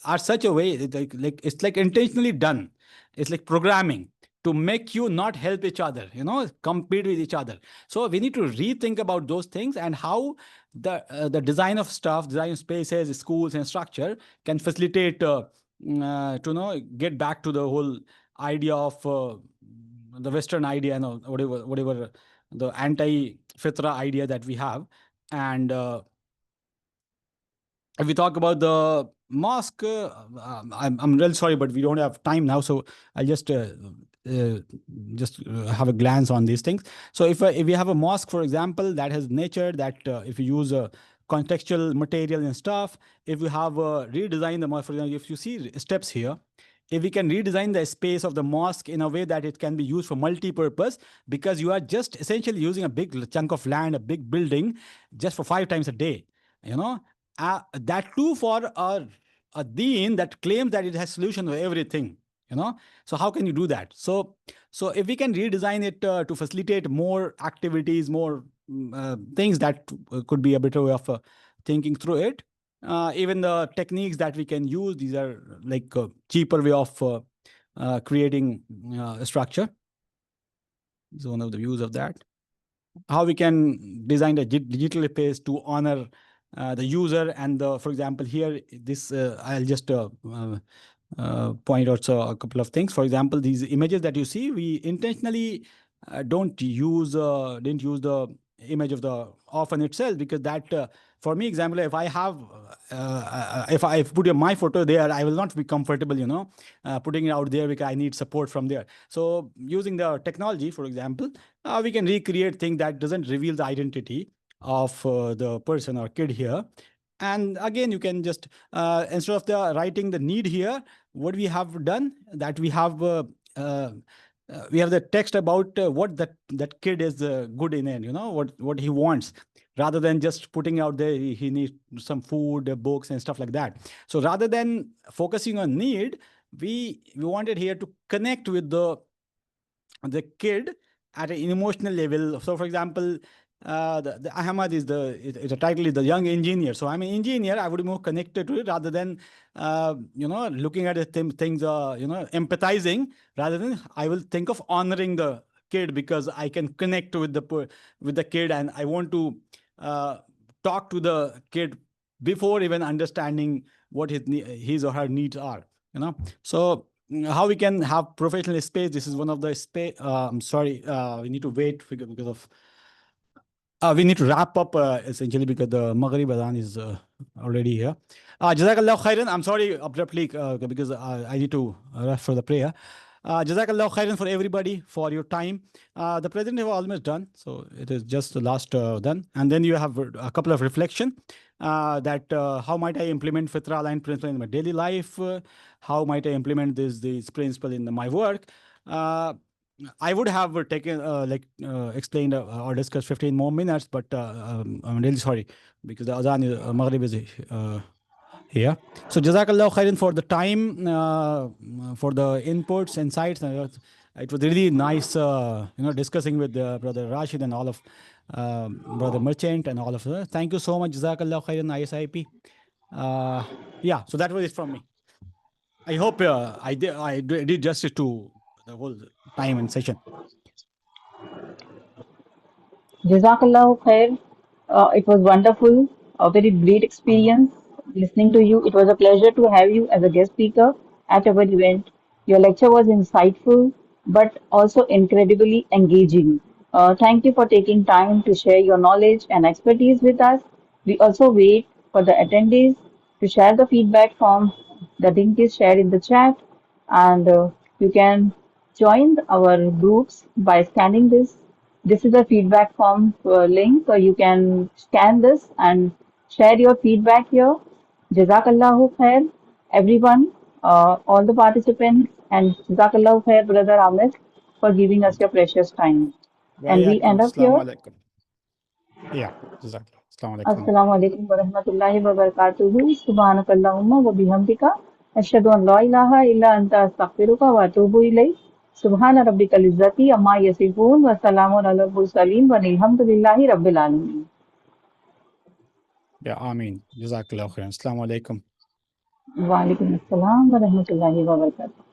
are such a way it's like intentionally done. It's like programming to make you not help each other, compete with each other. So we need to rethink about those things and how the design of stuff, design of spaces, schools, and structure can facilitate to get back to the whole idea of the Western idea, whatever the anti-fitra idea that we have. And if we talk about the mosque, I'm really sorry, but we don't have time now, so I'll just have a glance on these things. So if we have a mosque, for example, that has nature, that if you use contextual material and stuff, if you have redesigned the mosque, for example, if you see steps here, if we can redesign the space of the mosque in a way that it can be used for multi-purpose, because you are just essentially using a big chunk of land, a big building, just for 5 times a day, that too for a deen that claims that it has solution to everything. So how can you do that? So if we can redesign it to facilitate more activities, more things, that could be a better way of thinking through it. Even the techniques that we can use, these are like a cheaper way of creating a structure. This is one of the views of that. How we can design a digital space to honor the user, and for example, here this I'll just point out a couple of things. For example, these images that you see, we intentionally didn't use the image of the orphan itself, because that for me, example, if I have if I put my photo there, I will not be comfortable putting it out there, because I need support from there. So using the technology, for example, we can recreate things that doesn't reveal the identity of the person or kid here, And again, you can just, instead of writing the need here, what we have done, that we have the text about what that kid is good in, and what he wants, rather than just putting out there he needs some food, books, and stuff like that. So rather than focusing on need, we wanted here to connect with the kid at an emotional level. So, for example, the Ahmad is the title is the young engineer. So I'm an engineer. I would be more connected to it rather than looking at the things, empathizing. Rather than, I will think of honoring the kid, because I can connect with the kid, and I want to talk to the kid before even understanding what his or her needs are. So how we can have professional space. This is one of the space. I'm sorry, we need to wait because of. We need to wrap up essentially because the Maghrib Adhan is already here. Jazakallah khairan. I'm sorry abruptly because I need to rush for the prayer. Jazakallah khairan for everybody for your time. The president have almost done, so it is just the last done. And then you have a couple of reflection that how might I implement Fitrah aligned principle in my daily life? How might I implement this principle in my work? I would have taken explained or discussed 15 more minutes, but I'm really sorry because the Adhan is Maghrib is here. So Jazakallah khairan for the time, for the inputs, insights. It was really nice, discussing with Brother Rashid and all of Brother Merchant and all of us. Thank you so much, Jazakallah khairan, ISIP. Yeah, so that was it from me. I hope I did justice to the whole time and session. Jazakallah khair. It was wonderful, a very great experience listening to you. It was a pleasure to have you as a guest speaker at our event. Your lecture was insightful, but also incredibly engaging. Thank you for taking time to share your knowledge and expertise with us. We also wait for the attendees to share the feedback form. The link is shared in the chat, and you can join our groups by scanning this. This is a feedback form link. You can scan this and share your feedback here. Jazakallahu khair, everyone, all the participants, and Jazakallahu khair, Brother Amit, for giving us your precious time. And we end up here. Assalamu alaikum. Yeah, Jazakallah. Assalamu alaikum. Assalamu alaikum wa rahmatullahi wa barakatuhu. Subhanakallahumma wa bihamdika. Ashhadu an la ilaha illa anta astaghfiruka wa atubu ilayk. Subhana rabbikal izzati amma yasifun wa salamun ala mursalin wa alhamdulillahi rabbil alamin. Yeah, Ameen. Jazakallah khairan. Assalamu alaikum. Wa alaikum assalam wa rahmatullahi wa barakatuh.